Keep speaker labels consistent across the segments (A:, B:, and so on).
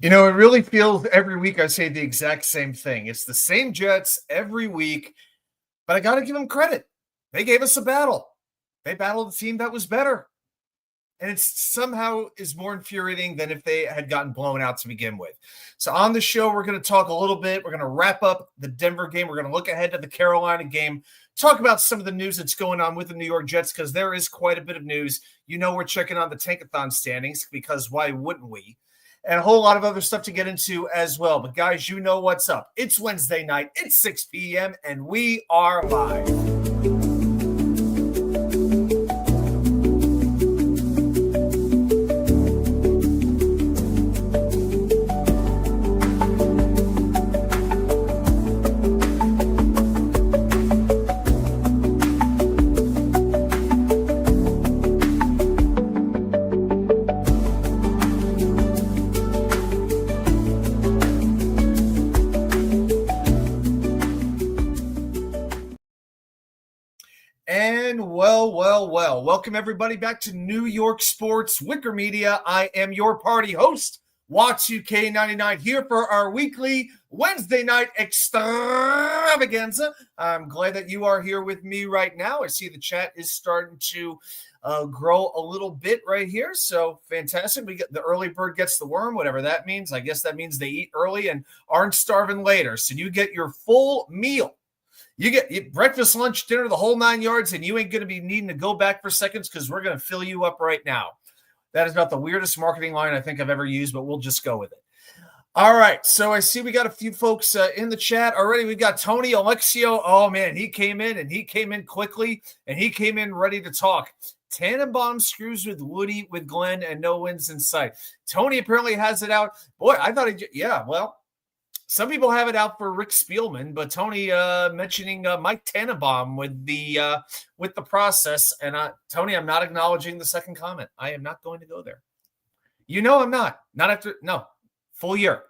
A: You know, it really feels every week I say the exact same thing. It's the same Jets every week, but I got to give them credit. They gave us a battle. They battled a team that was better. And it's somehow is more infuriating than if they had gotten blown out to begin with. So on the show, we're going to talk a little bit. We're going to wrap up the Denver game. We're going to look ahead to the Carolina game, talk about some of the news that's going on with the New York Jets because there is quite a bit of news. You know, we're checking on the Tankathon standings because why wouldn't we? And a whole lot of other stuff to get into as well. But guys, you know what's up. It's Wednesday night. It's 6 p.m. and we are live. Well. Welcome everybody back to New York Sports WickerMedia. I am your party host, Watts UK99, here for our weekly Wednesday night extravaganza. I'm glad that you are here with me right now. I see the chat is starting to grow a little bit right here. So fantastic. We get the early bird gets the worm, whatever that means. I guess that means they eat early and aren't starving later. So you get your full meal. You get breakfast, lunch, dinner, the whole 9 yards, and you ain't going to be needing to go back for seconds because we're going to fill you up right now. That is about the weirdest marketing line I think I've ever used, but we'll just go with it. All right, so I see we got a few folks in the chat already. We got Tony Alexio. Oh, man, he came in quickly, and he came in ready to talk. Tannenbaum screws with Woody, with Glenn, and no wins in sight. Tony apparently has it out. Boy, I thought some people have it out for Rick Spielman, but Tony mentioning Mike Tannenbaum with the process. And Tony, I'm not acknowledging the second comment. I am not going to go there. You know I'm not. Not after – no. Full year,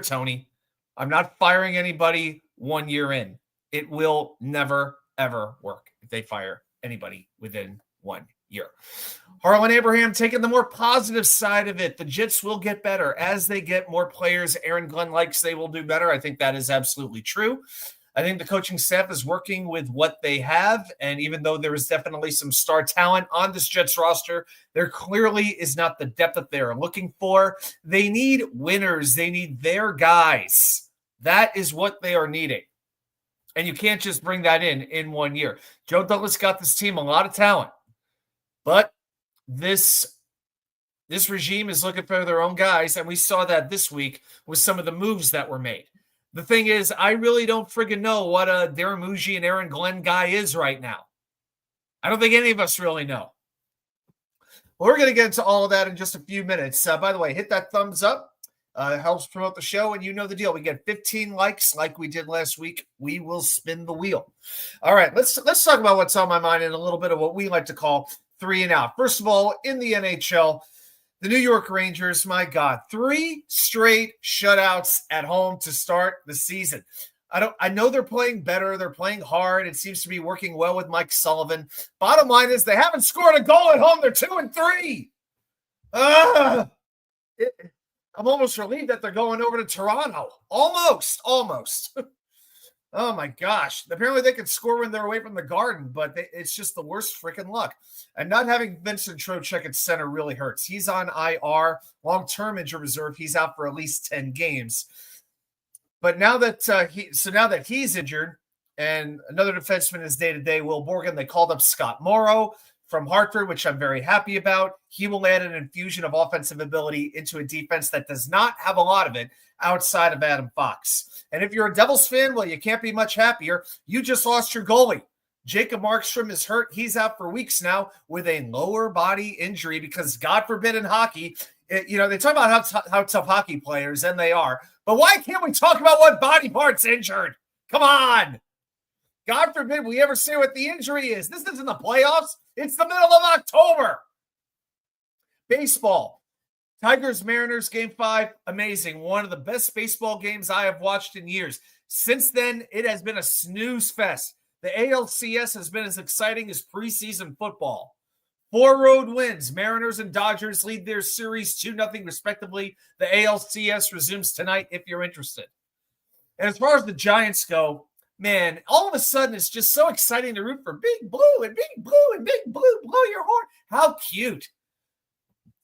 A: Tony. I'm not firing anybody 1 year in. It will never, ever work if they fire anybody within 1 year. Harlan Abraham taking the more positive side of it. The Jets will get better as they get more players. Aaron Glenn likes they will do better. I think that is absolutely true. I think the coaching staff is working with what they have. And even though there is definitely some star talent on this Jets roster, there clearly is not the depth that they're looking for. They need winners. They need their guys. That is what they are needing. And you can't just bring that in 1 year. Joe Douglas got this team a lot of talent. But this regime is looking for their own guys, and we saw that this week with some of the moves that were made. The thing is, I really don't friggin' know what a Darren Muji and Aaron Glenn guy is right now. I don't think any of us really know. Well, we're going to get into all of that in just a few minutes. By the way, hit that thumbs up. Helps promote the show, and you know the deal. We get 15 likes like we did last week. We will spin the wheel. All right, let's talk about what's on my mind and a little bit of what we like to call 3 and out. First of all, in the NHL, the New York Rangers, my God, 3 straight shutouts at home to start the season. I know they're playing better. They're playing hard. It seems to be working well with Mike Sullivan. Bottom line is they haven't scored a goal at home. They're 2-3. I'm almost relieved that they're going over to Toronto. Almost. Oh, my gosh. Apparently they can score when they're away from the Garden, but it's just the worst freaking luck. And not having Vincent Trocheck at center really hurts. He's on IR, long-term injury reserve. He's out for at least 10 games. But now that he's injured and another defenseman is day-to-day, Will Borgen, they called up Scott Morrow from Hartford, which I'm very happy about. He will add an infusion of offensive ability into a defense that does not have a lot of it outside of Adam Fox. And if you're a Devils fan, well, you can't be much happier. You just lost your goalie. Jacob Markstrom is hurt. He's out for weeks now with a lower body injury because, God forbid, in hockey, they talk about how tough hockey players, and they are. But why can't we talk about what body part's injured? Come on. God forbid we ever say what the injury is. This isn't the playoffs. It's the middle of October. Baseball. Tigers-Mariners, Game 5, amazing. One of the best baseball games I have watched in years. Since then, it has been a snooze fest. The ALCS has been as exciting as preseason football. 4 road wins. Mariners and Dodgers lead their series 2-0 respectively. The ALCS resumes tonight if you're interested. And as far as the Giants go, man, all of a sudden it's just so exciting to root for Big Blue and Big Blue and Big Blue. Blow your horn. How cute.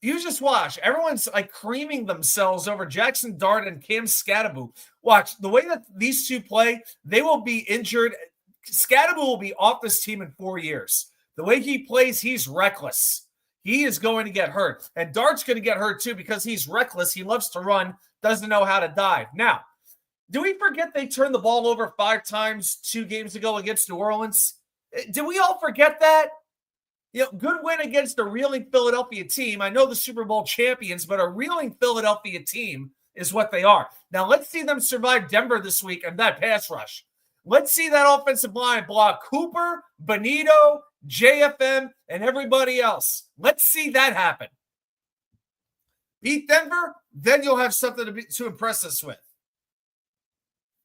A: You just watch. Everyone's like creaming themselves over Jackson Dart and Cam Scattaboo. Watch. The way that these two play, they will be injured. Scattaboo will be off this team in 4 years. The way he plays, he's reckless. He is going to get hurt. And Dart's going to get hurt too because he's reckless. He loves to run, doesn't know how to dive. Now, do we forget they turned the ball over 5 times 2 games ago against New Orleans? Did we all forget that? Good win against a reeling Philadelphia team. I know the Super Bowl champions, but a reeling Philadelphia team is what they are. Now, let's see them survive Denver this week and that pass rush. Let's see that offensive line block Cooper, Benito, JFM, and everybody else. Let's see that happen. Beat Denver, then you'll have something to impress us with.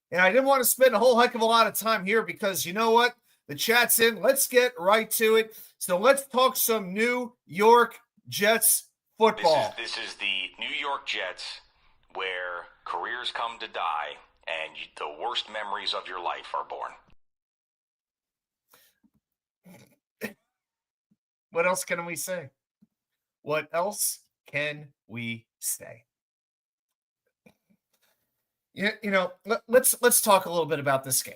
A: And I didn't want to spend a whole heck of a lot of time here because you know what? The chat's in. Let's get right to it. So let's talk some New York Jets football.
B: This is the New York Jets where careers come to die and the worst memories of your life are born.
A: What else can we say? What else can we say? Let's talk a little bit about this game.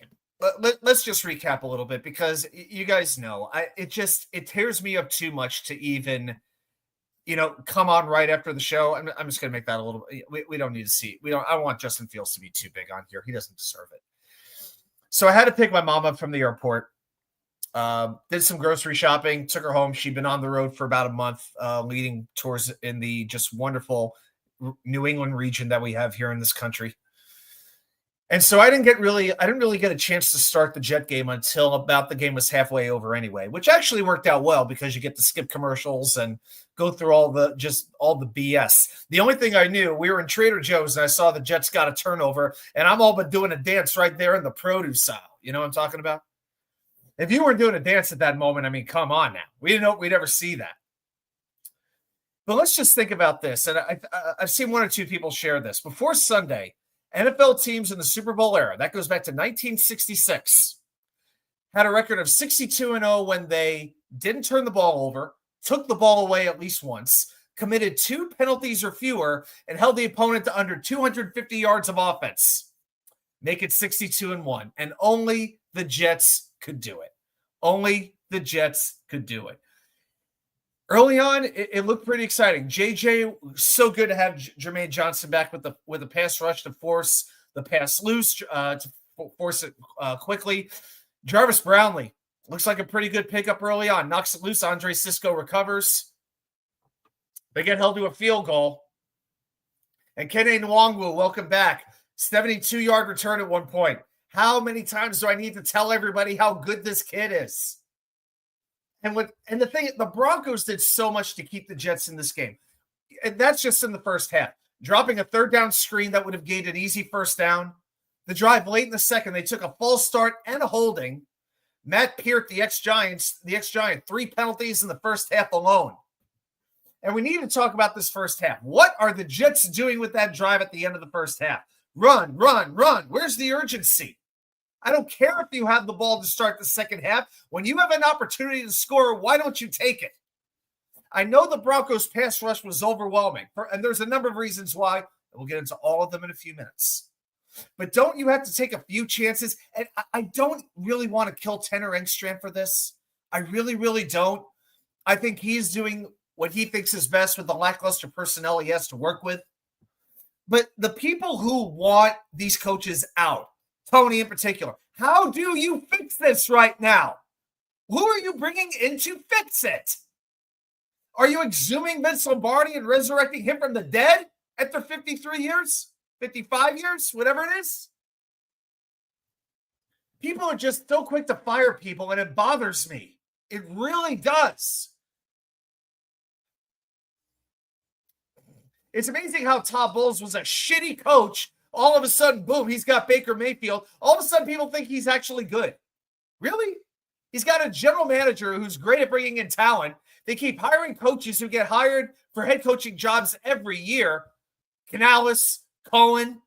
A: Let's just recap a little bit because you guys know it tears me up too much to even come on right after the show. I'm just gonna make that a little. We don't need to see. I don't want Justin Fields to be too big on here. He doesn't deserve it. So I had to pick my mom up from the airport. Did some grocery shopping. Took her home. She'd been on the road for about a month, leading tours in the just wonderful New England region that we have here in this country. And so I didn't really get a chance to start the Jet game until about the game was halfway over anyway, which actually worked out well because you get to skip commercials and go through all the BS. The only thing I knew, we were in Trader Joe's and I saw the Jets got a turnover and I'm all but doing a dance right there in the produce aisle. You know what I'm talking about? If you weren't doing a dance at that moment, I mean, come on now. We didn't know we'd ever see that. But let's just think about this. And I've seen 1 or 2 people share this. Before Sunday, NFL teams in the Super Bowl era, that goes back to 1966, had a record of 62-0 when they didn't turn the ball over, took the ball away at least once, committed 2 penalties or fewer, and held the opponent to under 250 yards of offense. Make it 62-1. And only the Jets could do it. Only the Jets could do it. Early on, it looked pretty exciting. JJ, so good to have Jermaine Johnson back with the pass rush to force the pass loose, to force it quickly. Jarvis Brownlee looks like a pretty good pickup early on. Knocks it loose. Andre Sisco recovers. They get held to a field goal. And Kene Nwangwu, welcome back. 72-yard return at one point. How many times do I need to tell everybody how good this kid is? And the Broncos did so much to keep the Jets in this game. And that's just in the first half. Dropping a 3rd down screen that would have gained an easy 1st down. The drive late in the second, they took a false start and a holding. Matt Peart, the ex-Giant, 3 penalties in the first half alone. And we need to talk about this first half. What are the Jets doing with that drive at the end of the first half? Run, run, run. Where's the urgency? I don't care if you have the ball to start the second half. When you have an opportunity to score, why don't you take it? I know the Broncos' pass rush was overwhelming, and there's a number of reasons why, and we'll get into all of them in a few minutes. But don't you have to take a few chances? And I don't really want to kill Tanner Engstrand for this. I really, really don't. I think he's doing what he thinks is best with the lackluster personnel he has to work with. But the people who want these coaches out, Tony in particular, how do you fix this right now? Who are you bringing in to fix it? Are you exhuming Vince Lombardi and resurrecting him from the dead after 53 years, 55 years, whatever it is? People are just so quick to fire people, and it bothers me. It really does. It's amazing how Todd Bowles was a shitty coach. All of a sudden, boom, he's got Baker Mayfield. All of a sudden, people think he's actually good. Really? He's got a general manager who's great at bringing in talent, They keep hiring coaches who get hired for head coaching jobs every year. Canales, Cohen,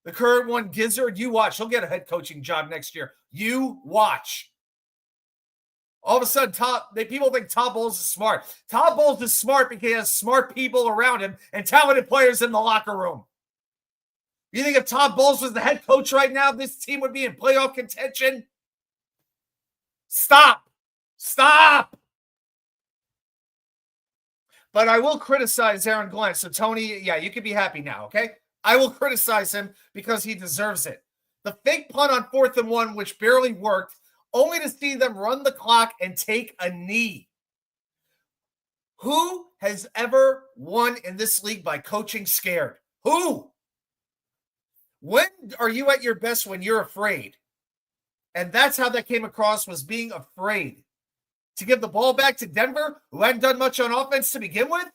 A: the current one, Gizzard. You watch. He'll get a head coaching job next year. You watch. All of a sudden, people think Todd Bowles is smart. Todd Bowles is smart because he has smart people around him and talented players in the locker room. You think if Todd Bowles was the head coach right now, this team would be in playoff contention? Stop. But I will criticize Aaron Glenn. So, Tony, yeah, you can be happy now, okay? I will criticize him because he deserves it. The fake punt on 4th and 1, which barely worked, only to see them run the clock and take a knee. Who has ever won in this league by coaching scared? Who? When are you at your best when you're afraid? And that's how that came across, was being afraid. To give the ball back to Denver, who hadn't done much on offense to begin with?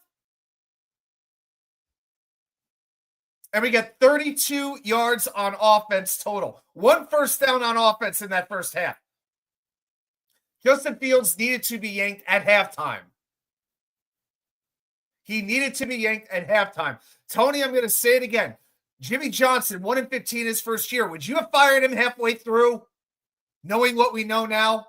A: And we get 32 yards on offense total. 1 first down on offense in that first half. Justin Fields needed to be yanked at halftime. He needed to be yanked at halftime. Tony, I'm going to say it again. Jimmy Johnson, 1-15 his first year. Would you have fired him halfway through, knowing what we know now?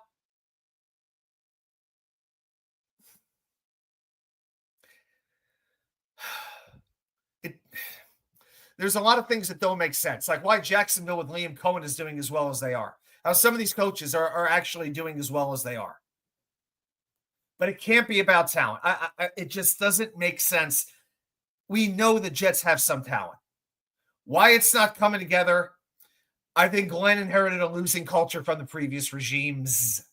A: There's a lot of things that don't make sense, like why Jacksonville with Liam Cohen is doing as well as they are. How some of these coaches are actually doing as well as they are. But it can't be about talent. It just doesn't make sense. We know the Jets have some talent. Why it's not coming together, I think Glenn inherited a losing culture from the previous regimes.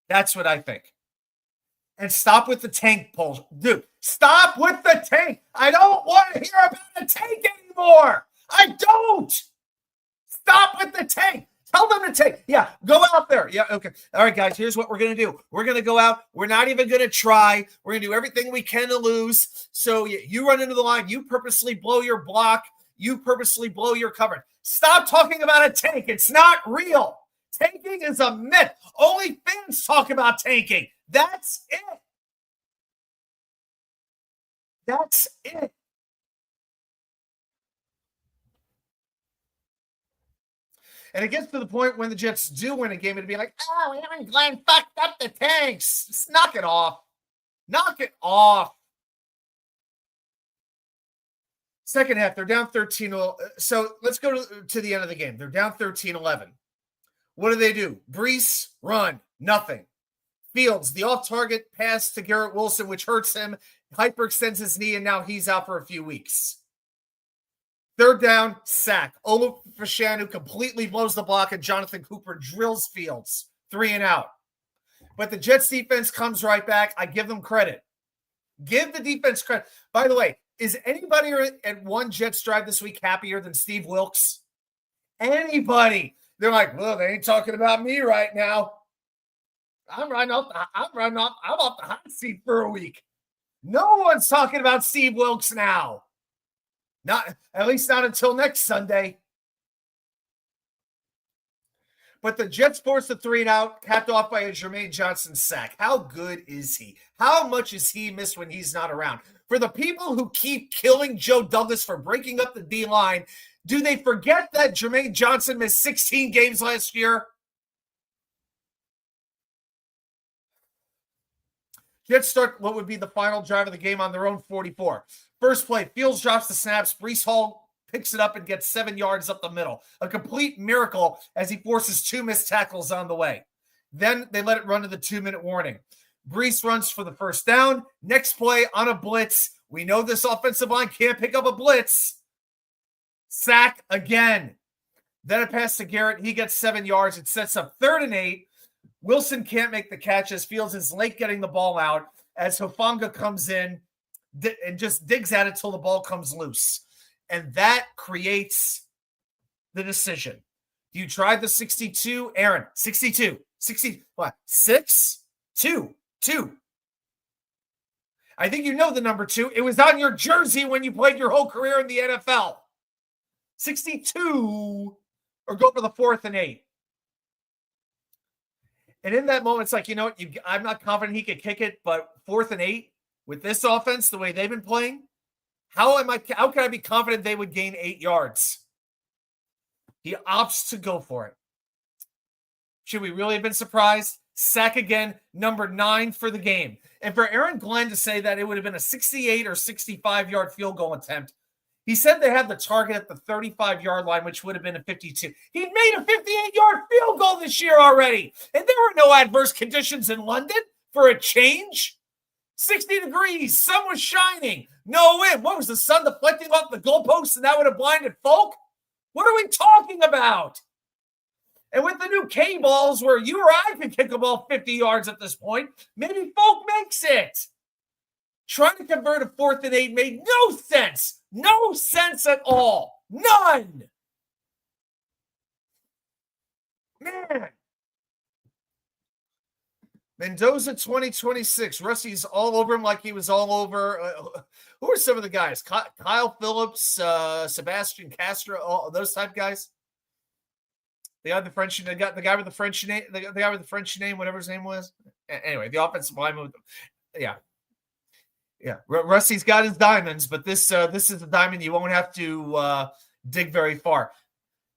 A: That's what I think. And stop with the tank pull. Dude, stop with the tank. I don't want to hear about the tank anymore. I don't. Stop with the tank. Tell them to take. Yeah, go out there. Yeah, okay. All right, guys, here's what we're going to do. We're going to go out. We're not even going to try. We're going to do everything we can to lose. So you run into the line. You purposely blow your block. You purposely blow your cover. Stop talking about a tank. It's not real. Tanking is a myth. Only fans talk about tanking. That's it. That's it. And it gets to the point when the Jets do win a game, it'd be like, oh, Aaron Glenn fucked up the tanks. Just knock it off. Knock it off. Second half, they're down 13. So let's go to the end of the game. They're down 13-11. What do? Brees, run, nothing. Fields, the off-target pass to Garrett Wilson, which hurts him, hyperextends his knee, and now he's out for a few weeks. Third down, sack. Olu Fashanu completely blows the block, and Jonathan Cooper drills Fields. 3 and out. But the Jets defense comes right back. I give them credit. Give the defense credit. By the way, is anybody at one Jets drive this week happier than Steve Wilks? Anybody? They're like, well, they ain't talking about me right now. I'm off the hot seat for a week. No one's talking about Steve Wilks now. Not, at least not until next Sunday. But the Jets forced the 3 and out, capped off by a Jermaine Johnson sack. How good is he? How much is he missed when he's not around? For the people who keep killing Joe Douglas for breaking up the D-line, do they forget that Jermaine Johnson missed 16 games last year? Jets start what would be the final drive of the game on their own 44. First play, Fields drops the snaps. Breece Hall picks it up and gets 7 yards up the middle. A complete miracle as he forces 2 missed tackles on the way. Then they let it run to the 2-minute warning. Breece runs for the first down. Next play on a blitz. We know this offensive line can't pick up a blitz. Sack again. Then a pass to Garrett. He gets 7 yards. It sets up 3rd and 8. Wilson can't make the catch as Fields is late getting the ball out as Hufanga comes in and just digs at it till the ball comes loose. And that creates the decision. Do you try the 62? Aaron, 62. 60, what? 6? 2. 2. I think you know the number 2. It was on your jersey when you played your whole career in the NFL. 62, or go for the 4th and 8. And in that moment, it's like, you know what? I'm not confident he could kick it, but 4th and 8 with this offense, the way they've been playing, how can I be confident they would gain 8 yards? He opts to go for it. Should we really have been surprised? Sack again, number 9 for the game. And for Aaron Glenn to say that it would have been a 68 or 65-yard field goal attempt, he said they had the target at the 35-yard line, which would have been a 52. He made a 58-yard field goal this year already. And there were no adverse conditions in London for a change. 60 degrees, sun was shining, no wind. What was the sun deflecting off the goalposts and that would have blinded folk? What are we talking about? And with the new K balls where you or I can kick a ball 50 yards at this point, maybe folk makes it. Trying to convert a 4th and 8 made no sense. No sense at all. None. Man. Mendoza 2026. Rusty's all over him like he was all over. Who are some of the guys? Kyle Phillips, Sebastian Castro, those type guys. The guy with the French name, the guy with the French name, whatever his name was. Anyway, the offensive lineman. Yeah. Rusty's got his diamonds, but this is a diamond you won't have to dig very far.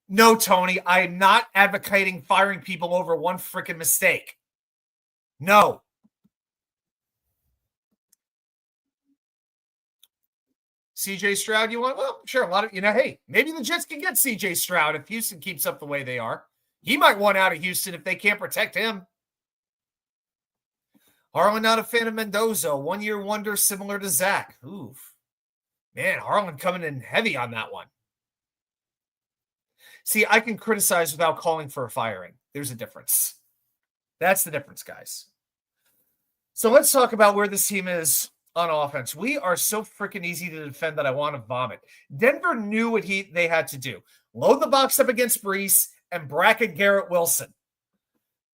A: No, Tony, I am not advocating firing people over one freaking mistake. No. CJ Stroud, you want? Well, sure. A lot of, hey, maybe the Jets can get CJ Stroud if Houston keeps up the way they are. He might want out of Houston if they can't protect him. Harlan, not a fan of Mendoza. 1-year wonder similar to Zach. Oof. Man, Harlan coming in heavy on that one. See, I can criticize without calling for a firing. There's a difference. That's the difference, guys. So let's talk about where this team is on offense. We are so freaking easy to defend that I want to vomit. Denver knew what they had to do. Load the box up against Brees and bracket Garrett Wilson.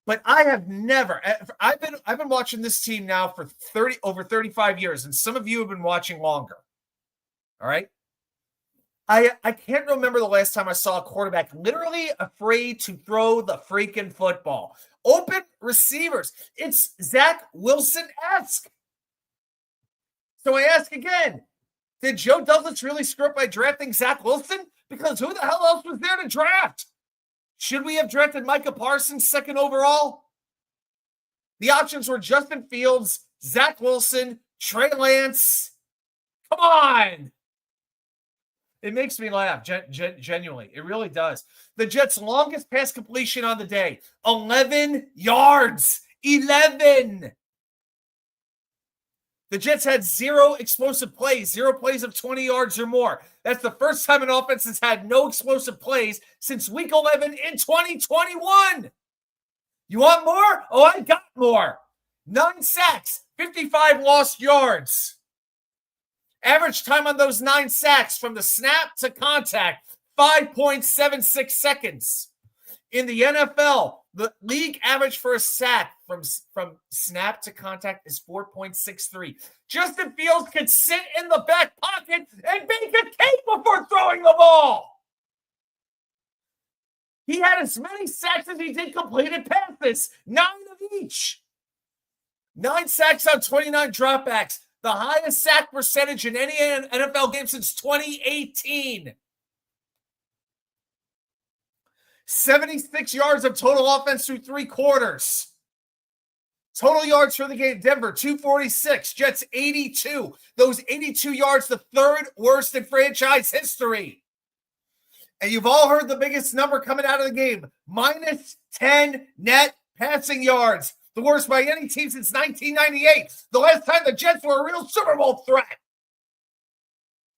A: But I have never, I've been watching this team now for over 35 years, and some of you have been watching longer. All right. I can't remember the last time I saw a quarterback literally afraid to throw the freaking football. Open receivers. It's Zach Wilson-esque. So I ask again, did Joe Douglas really screw up by drafting Zach Wilson? Because who the hell else was there to draft? Should we have drafted Micah Parsons 2nd overall? The options were Justin Fields, Zach Wilson, Trey Lance. Come on. It makes me laugh, genuinely. It really does. The Jets' longest pass completion on the day, 11 yards. 11. The Jets had 0 explosive plays, 0 plays of 20 yards or more. That's the first time an offense has had no explosive plays since week 11 in 2021. You want more? Oh, I got more. 9 sacks, 55 lost yards. Average time on those 9 sacks from the snap to contact, 5.76 seconds. In the NFL, the league average for a sack from snap to contact is 4.63. Justin Fields could sit in the back pocket and bake a cake before throwing the ball. He had as many sacks as he did completed passes, 9 of each. 9 sacks on 29 dropbacks. The highest sack percentage in any NFL game since 2018. 76 yards of total offense through 3 quarters. Total yards for the game, Denver, 246. Jets, 82. Those 82 yards, the 3rd worst in franchise history. And you've all heard the biggest number coming out of the game. -10 net passing yards. The worst by any team since 1998. The last time the Jets were a real Super Bowl threat.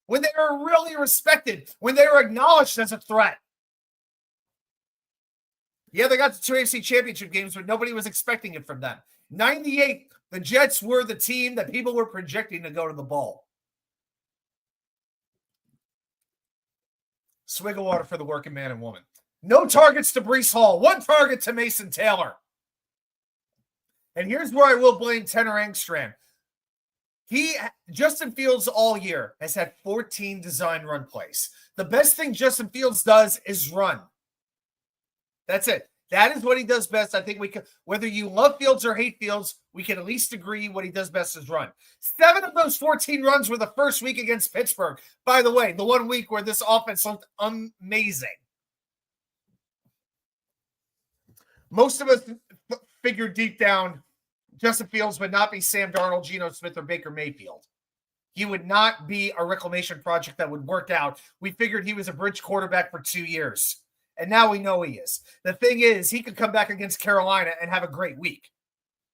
A: When they were really respected. When they were acknowledged as a threat. Yeah, they got to 2 AFC championship games, but nobody was expecting it from them. 98, the Jets were the team that people were projecting to go to the bowl. Swig of water for the working man and woman. No targets to Breece Hall. 1 target to Mason Taylor. And here's where I will blame Tanner Engstrand. Justin Fields all year has had 14 design run plays. The best thing Justin Fields does is run. That's it. That is what he does best. I think we can, whether you love Fields or hate Fields, we can at least agree what he does best is run. 7 of those 14 runs were the first week against Pittsburgh. By the way, the 1 week where this offense looked amazing. Most of us figured deep down Justin Fields would not be Sam Darnold, Geno Smith, or Baker Mayfield. He would not be a reclamation project that would work out. We figured he was a bridge quarterback for 2 years. And now we know he is. The thing is, he could come back against Carolina and have a great week.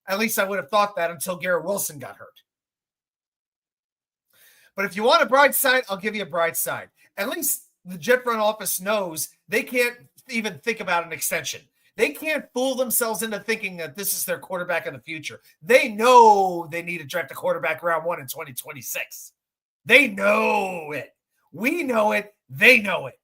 A: At least I would have thought that until Garrett Wilson got hurt. But if you want a bright side, I'll give you a bright side. At least the Jet front office knows they can't even think about an extension. They can't fool themselves into thinking that this is their quarterback of the future. They know they need to draft a quarterback round 1 in 2026. They know it. We know it. They know it.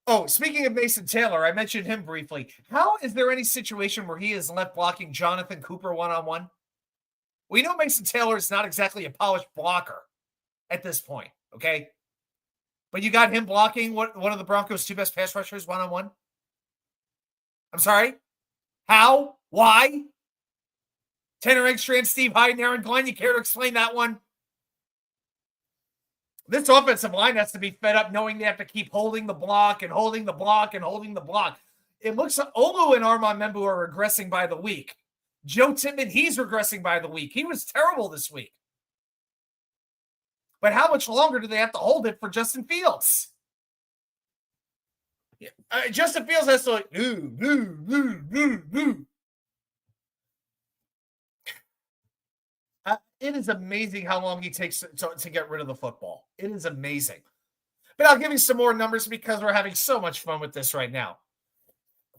A: Oh, speaking of Mason Taylor, I mentioned him briefly. How is there any situation where he is left blocking Jonathan Cooper one-on-one? We know Mason Taylor is not exactly a polished blocker at this point, okay? But you got him blocking one of the Broncos' 2 best pass rushers one-on-one? I'm sorry? How? Why? Tanner Engstrand, Steve Hyde, and Aaron Glenn, you care to explain that one? This offensive line has to be fed up knowing they have to keep holding the block and holding the block and holding the block. It looks like Olu and Armand Membu are regressing by the week. Joe Tippmann, he's regressing by the week. He was terrible this week. But how much longer do they have to hold it for Justin Fields? Yeah. Justin Fields has to it is amazing how long he takes to get rid of the football. It is amazing. But I'll give you some more numbers because we're having so much fun with this right now.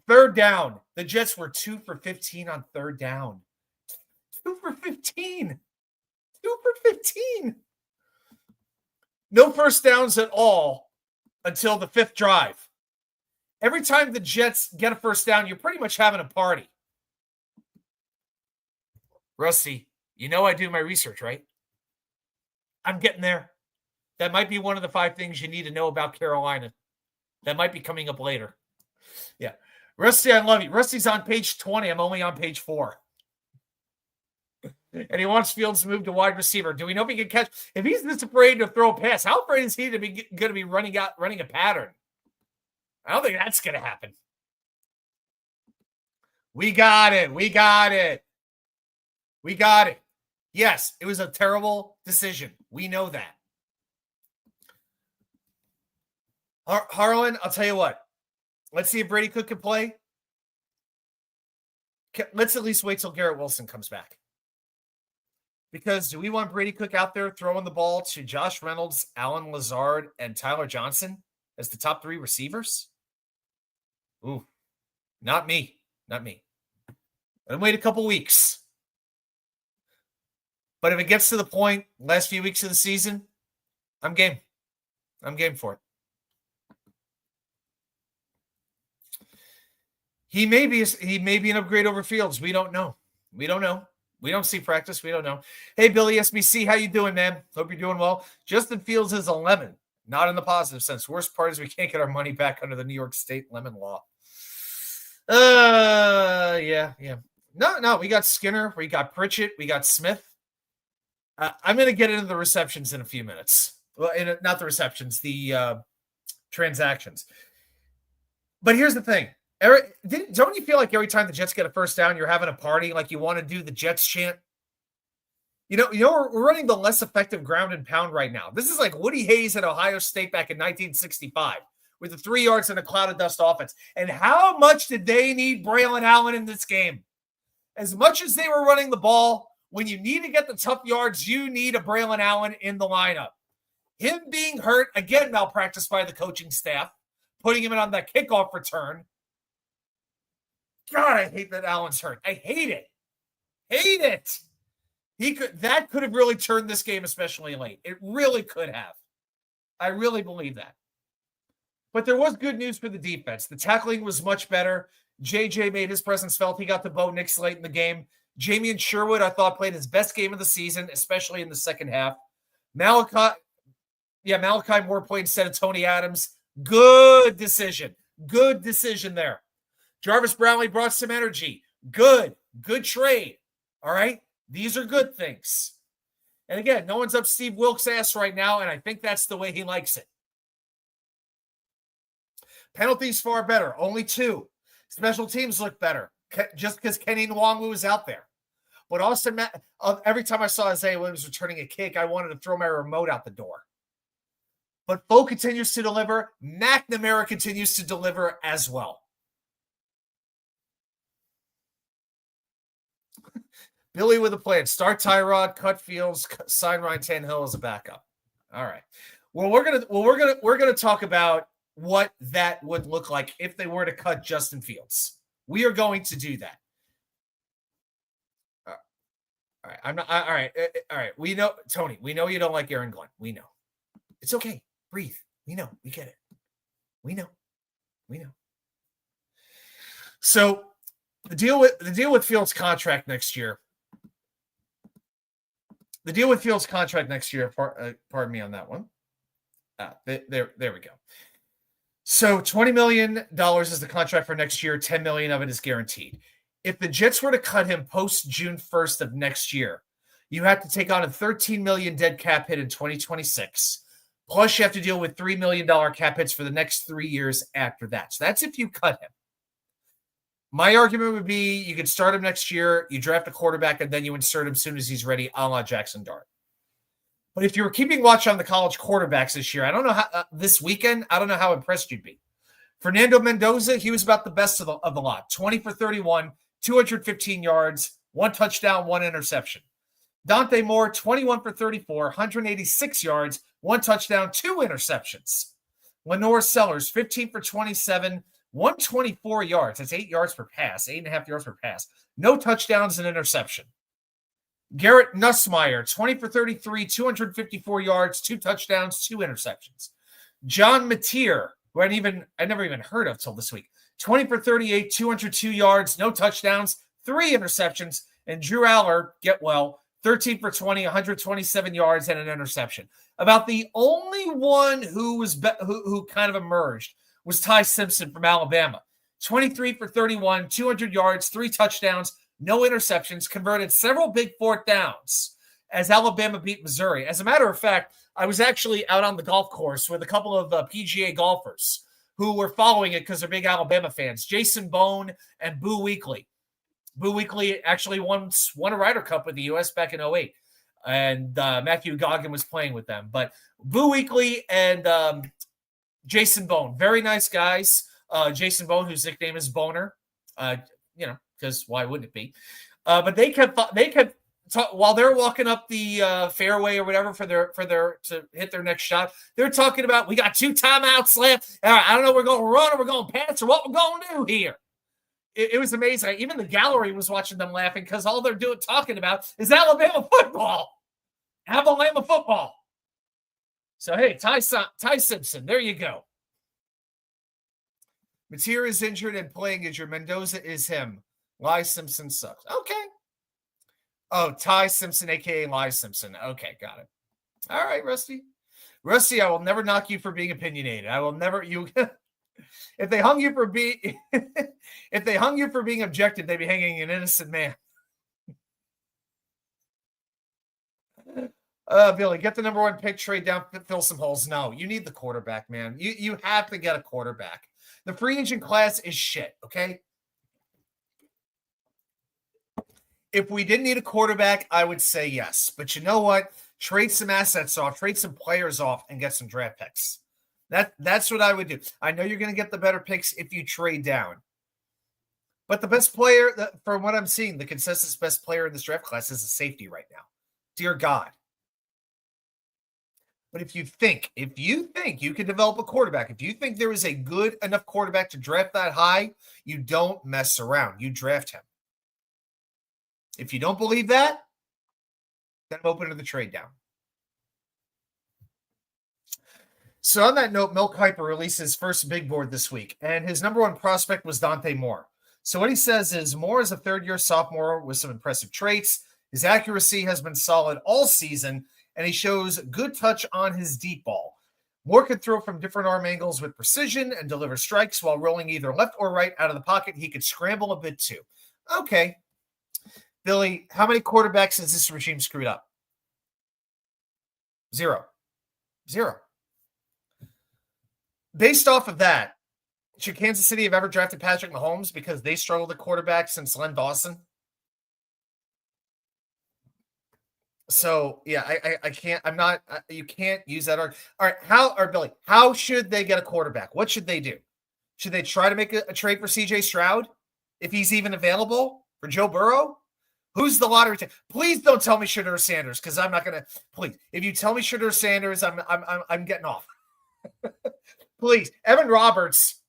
A: 3rd down. The Jets were 2 for 15 on 3rd down. 2 for 15. 2 for 15. No first downs at all until the 5th drive. Every time the Jets get a first down, you're pretty much having a party. Rusty, you know I do my research, right? I'm getting there. That might be one of the 5 things you need to know about Carolina. That might be coming up later. Yeah. Rusty, I love you. Rusty's on page 20. I'm only on page 4. And he wants Fields to move to wide receiver. Do we know if he can catch? If he's this afraid to throw a pass, how afraid is he to be going to be running a pattern? I don't think that's going to happen. We got it. We got it. We got it. Yes, it was a terrible decision. We know that. Harlan, I'll tell you what. Let's see if Brady Cook can play. Let's at least wait till Garrett Wilson comes back. Because do we want Brady Cook out there throwing the ball to Josh Reynolds, Allen Lazard, and Tyler Johnson as the top 3 receivers? Ooh, not me. Not me. Let him wait a couple weeks. But if it gets to the point, last few weeks of the season, I'm game. I'm game for it. He may be an upgrade over Fields. We don't know. We don't know. We don't see practice. We don't know. Hey, Billy SBC, how you doing, man? Hope you're doing well. Justin Fields is a lemon, not in the positive sense. Worst part is we can't get our money back under the New York State lemon law. Yeah. No, we got Skinner. We got Pritchett. We got Smith. I'm going to get into the receptions in a few minutes. Well, not the receptions, the transactions. But here's the thing. Eric, don't you feel like every time the Jets get a first down, you're having a party, like you want to do the Jets chant? You know, we're running the less effective ground and pound right now. This is like Woody Hayes at Ohio State back in 1965 with the 3 yards and a cloud of dust offense. And how much did they need Braylon Allen in this game? As much as they were running the ball, when you need to get the tough yards, you need a Braylon Allen in the lineup. Him being hurt, again, malpractice by the coaching staff, putting him in on that kickoff return. God, I hate that Allen's hurt. I hate it. Hate it. That could have really turned this game, especially late. It really could have. I really believe that. But there was good news for the defense. The tackling was much better. JJ made his presence felt. He got the Bo Nix late in the game. Jamian Sherwood, I thought, played his best game of the season, especially in the second half. Malachi Moore played instead of Tony Adams. Good decision. Good decision there. Jarvis Brownlee brought some energy. Good trade. All right. These are good things. And again, no one's up Steve Wilkes' ass right now, and I think that's the way he likes it. Penalties far better, only 2. Special teams look better, just because Kenny Nwangwu was out there. But also, every time I saw Isaiah Williams returning a kick, I wanted to throw my remote out the door. But Bo continues to deliver. McNamara continues to deliver as well. Billy with a plan. Start Tyrod, cut Fields, sign Ryan Tannehill as a backup. All right. Well, we're gonna talk about what that would look like if they were to cut Justin Fields. We are going to do that. All right. All right. All right. We know, Tony. We know you don't like Aaron Glenn. We know. It's okay. Breathe. We know. We get it. We know. So the deal with Fields' contract next year. Pardon me on that one. There we go. So $20 million is the contract for next year. $10 million of it is guaranteed. If the Jets were to cut him post June 1st of next year, you have to take on a $13 million dead cap hit in 2026. Plus, you have to deal with $3 million cap hits for the next 3 years after that. So that's if you cut him. My argument would be you could start him next year, you draft a quarterback, and then you insert him as soon as he's ready, a la Jackson Dart. But if you were keeping watch on the college quarterbacks this year, I don't know how this weekend, I don't know how impressed you'd be. Fernando Mendoza, he was about the best of the lot. 20 for 31, 215 yards, 1 touchdown, 1 interception. Dante Moore, 21 for 34, 186 yards, 1 touchdown, 2 interceptions. Lenore Sellers, 15 for 27, 124 yards. That's 8 yards per pass, 8.5 yards per pass. No touchdowns and interception. Garrett Nussmeier, 20 for 33, 254 yards, 2 touchdowns, 2 interceptions. John Mateer, who I never even heard of till this week, 20 for 38, 202 yards, no touchdowns, 3 interceptions. And Drew Aller, get well, 13 for 20, 127 yards, and an interception. About the only one who kind of emerged was Ty Simpson from Alabama. 23 for 31, 200 yards, 3 touchdowns, no interceptions, converted several big 4th downs as Alabama beat Missouri. As a matter of fact, I was actually out on the golf course with a couple of PGA golfers who were following it because they're big Alabama fans, Jason Bone and Boo Weekley. Boo Weekley actually won a Ryder Cup with the U.S. back in 2008, and Matthew Goggin was playing with them. But Boo Weekley and Jason Bone, very nice guys. Jason Bone, whose nickname is Boner, because why wouldn't it be? But they kept while they're walking up the fairway or whatever for their to hit their next shot. They're talking about, we got 2 timeouts left. All right, I don't know, we're going to run or we're going to pass or what we're going to do here. It was amazing. Even the gallery was watching them laughing because all they're talking about is Alabama football. Alabama football. So, hey, Ty Simpson, there you go. Mateer is injured and playing injured. Mendoza is him. Lai Simpson sucks. Okay. Oh, Ty Simpson, a.k.a. Lai Simpson. Okay, got it. All right, Rusty. Rusty, I will never knock you for being opinionated. I will never if they hung you for being objective, they'd be hanging an innocent man. Billy, get the number 1 pick, trade down, fill some holes. No, you need the quarterback, man. You have to get a quarterback. The free agent class is shit, okay? If we didn't need a quarterback, I would say yes. But you know what? Trade some assets off, trade some players off, and get some draft picks. That's what I would do. I know you're going to get the better picks if you trade down. But the best player, from what I'm seeing, the consensus best player in this draft class is a safety right now. Dear God. But if you think you can develop a quarterback, if you think there is a good enough quarterback to draft that high, you don't mess around. You draft him. If you don't believe that, then I'm open to the trade down. So on that note, Milk Hyper released his first big board this week, and his number 1 prospect was Dante Moore. So what he says is Moore is a 3rd-year sophomore with some impressive traits. His accuracy has been solid all season, and he shows good touch on his deep ball. Moore can throw from different arm angles with precision and deliver strikes while rolling either left or right out of the pocket. He could scramble a bit too. Okay. Billy, how many quarterbacks has this regime screwed up? Zero. Based off of that, should Kansas City have ever drafted Patrick Mahomes because they struggled at quarterback since Len Dawson? So yeah, I can't. I'm not. You can't use that. All right, Billy? How should they get a quarterback? What should they do? Should they try to make a trade for C.J. Stroud if he's even available for Joe Burrow? Who's the lottery team? Please don't tell me Shedeur Sanders because I'm not gonna. Please, if you tell me Shedeur Sanders, I'm getting off. Please, Evan Roberts,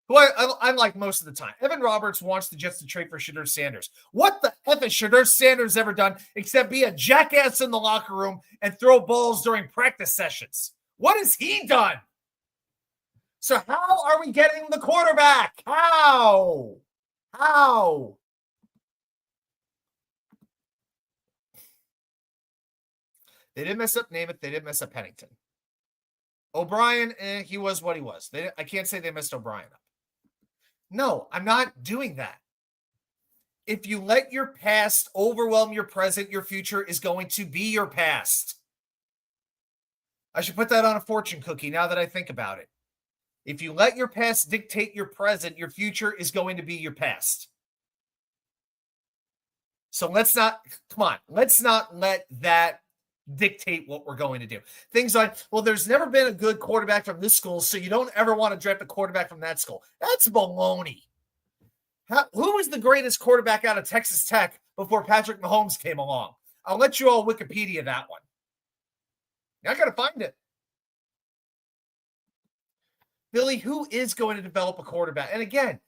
A: who I like most of the time. Evan Roberts wants the Jets to trade for Shedeur Sanders. What the F has Shedeur Sanders ever done except be a jackass in the locker room and throw balls during practice sessions? What has he done? So how are we getting the quarterback? How? They didn't mess up Namath. They didn't mess up Pennington. O'Brien, he was what he was. I can't say they messed O'Brien up. No, I'm not doing that. If you let your past overwhelm your present, your future is going to be your past. I should put that on a fortune cookie now that I think about it. If you let your past dictate your present, your future is going to be your past. So let's not let that dictate what we're going to do. Things like, well, there's never been a good quarterback from this school, so you don't ever want to draft a quarterback from that school. That's baloney. Who was the greatest quarterback out of Texas Tech before Patrick Mahomes came along? I'll let you all Wikipedia that one. I got to find it. Billy, who is going to develop a quarterback? And again,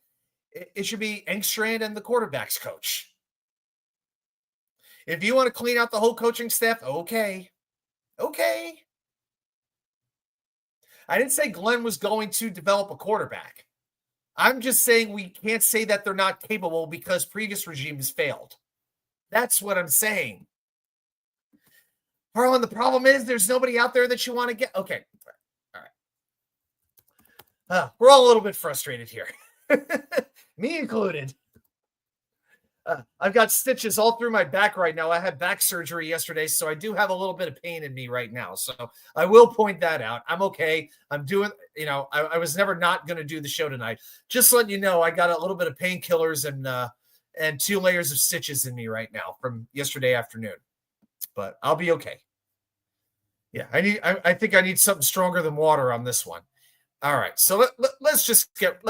A: it should be Engstrand and the quarterback's coach. If you want to clean out the whole coaching staff, okay. I didn't say Glenn was going to develop a quarterback. I'm just saying we can't say that they're not capable because previous regimes failed. That's what I'm saying. Harlan, the problem is there's nobody out there that you want to get. Okay. All right. We're all a little bit frustrated here. Me included. I've got stitches all through my back right now. I had back surgery yesterday, so I do have a little bit of pain in me right now. So I will point that out. I'm okay. I'm doing, I was never not going to do the show tonight. Just letting you know, I got a little bit of painkillers and 2 layers of stitches in me right now from yesterday afternoon. But I'll be okay. Yeah, I think I need something stronger than water on this one. All right, so let's get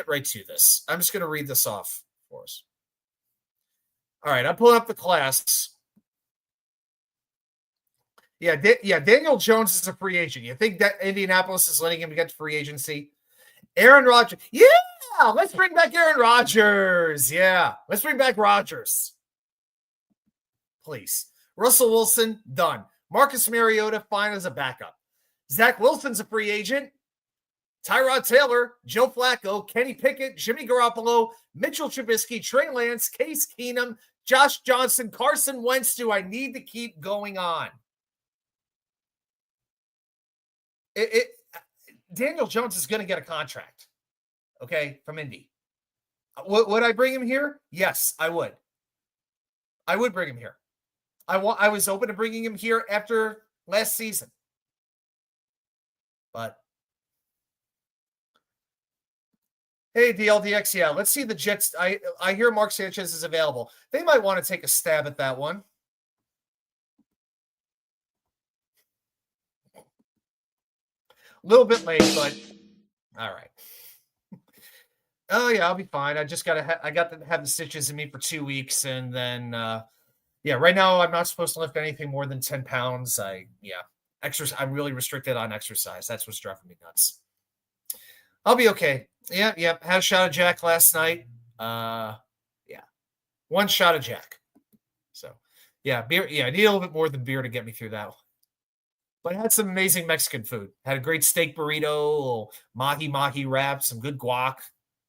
A: right to this. I'm just going to read this off for us. All right, I'm pulling up the class. Yeah, Daniel Jones is a free agent. You think that Indianapolis is letting him get to free agency? Aaron Rodgers. Yeah, let's bring back Aaron Rodgers. Yeah, let's bring back Rodgers. Please. Russell Wilson, done. Marcus Mariota, fine as a backup. Zach Wilson's a free agent. Tyrod Taylor, Joe Flacco, Kenny Pickett, Jimmy Garoppolo, Mitchell Trubisky, Trey Lance, Case Keenum, Josh Johnson, Carson Wentz. Do I need to keep going on? Daniel Jones is going to get a contract, okay, from Indy. Would I bring him here? Yes, I would. I would bring him here. I was open to bringing him here after last season. But hey, DLDX, yeah, let's see the Jets. I hear Mark Sanchez is available. They might want to take a stab at that one. A little bit late, but all right. Oh yeah, I'll be fine. I just got to have the stitches in me for 2 weeks, and then right now I'm not supposed to lift anything more than 10 pounds. I'm really restricted on exercise. That's what's driving me nuts. I'll be okay. Yeah. Had a shot of Jack last night. 1 shot of Jack. So, yeah, beer. Yeah, I need a little bit more than beer to get me through that one. But I had some amazing Mexican food. Had a great steak burrito, mahi wrap, some good guac.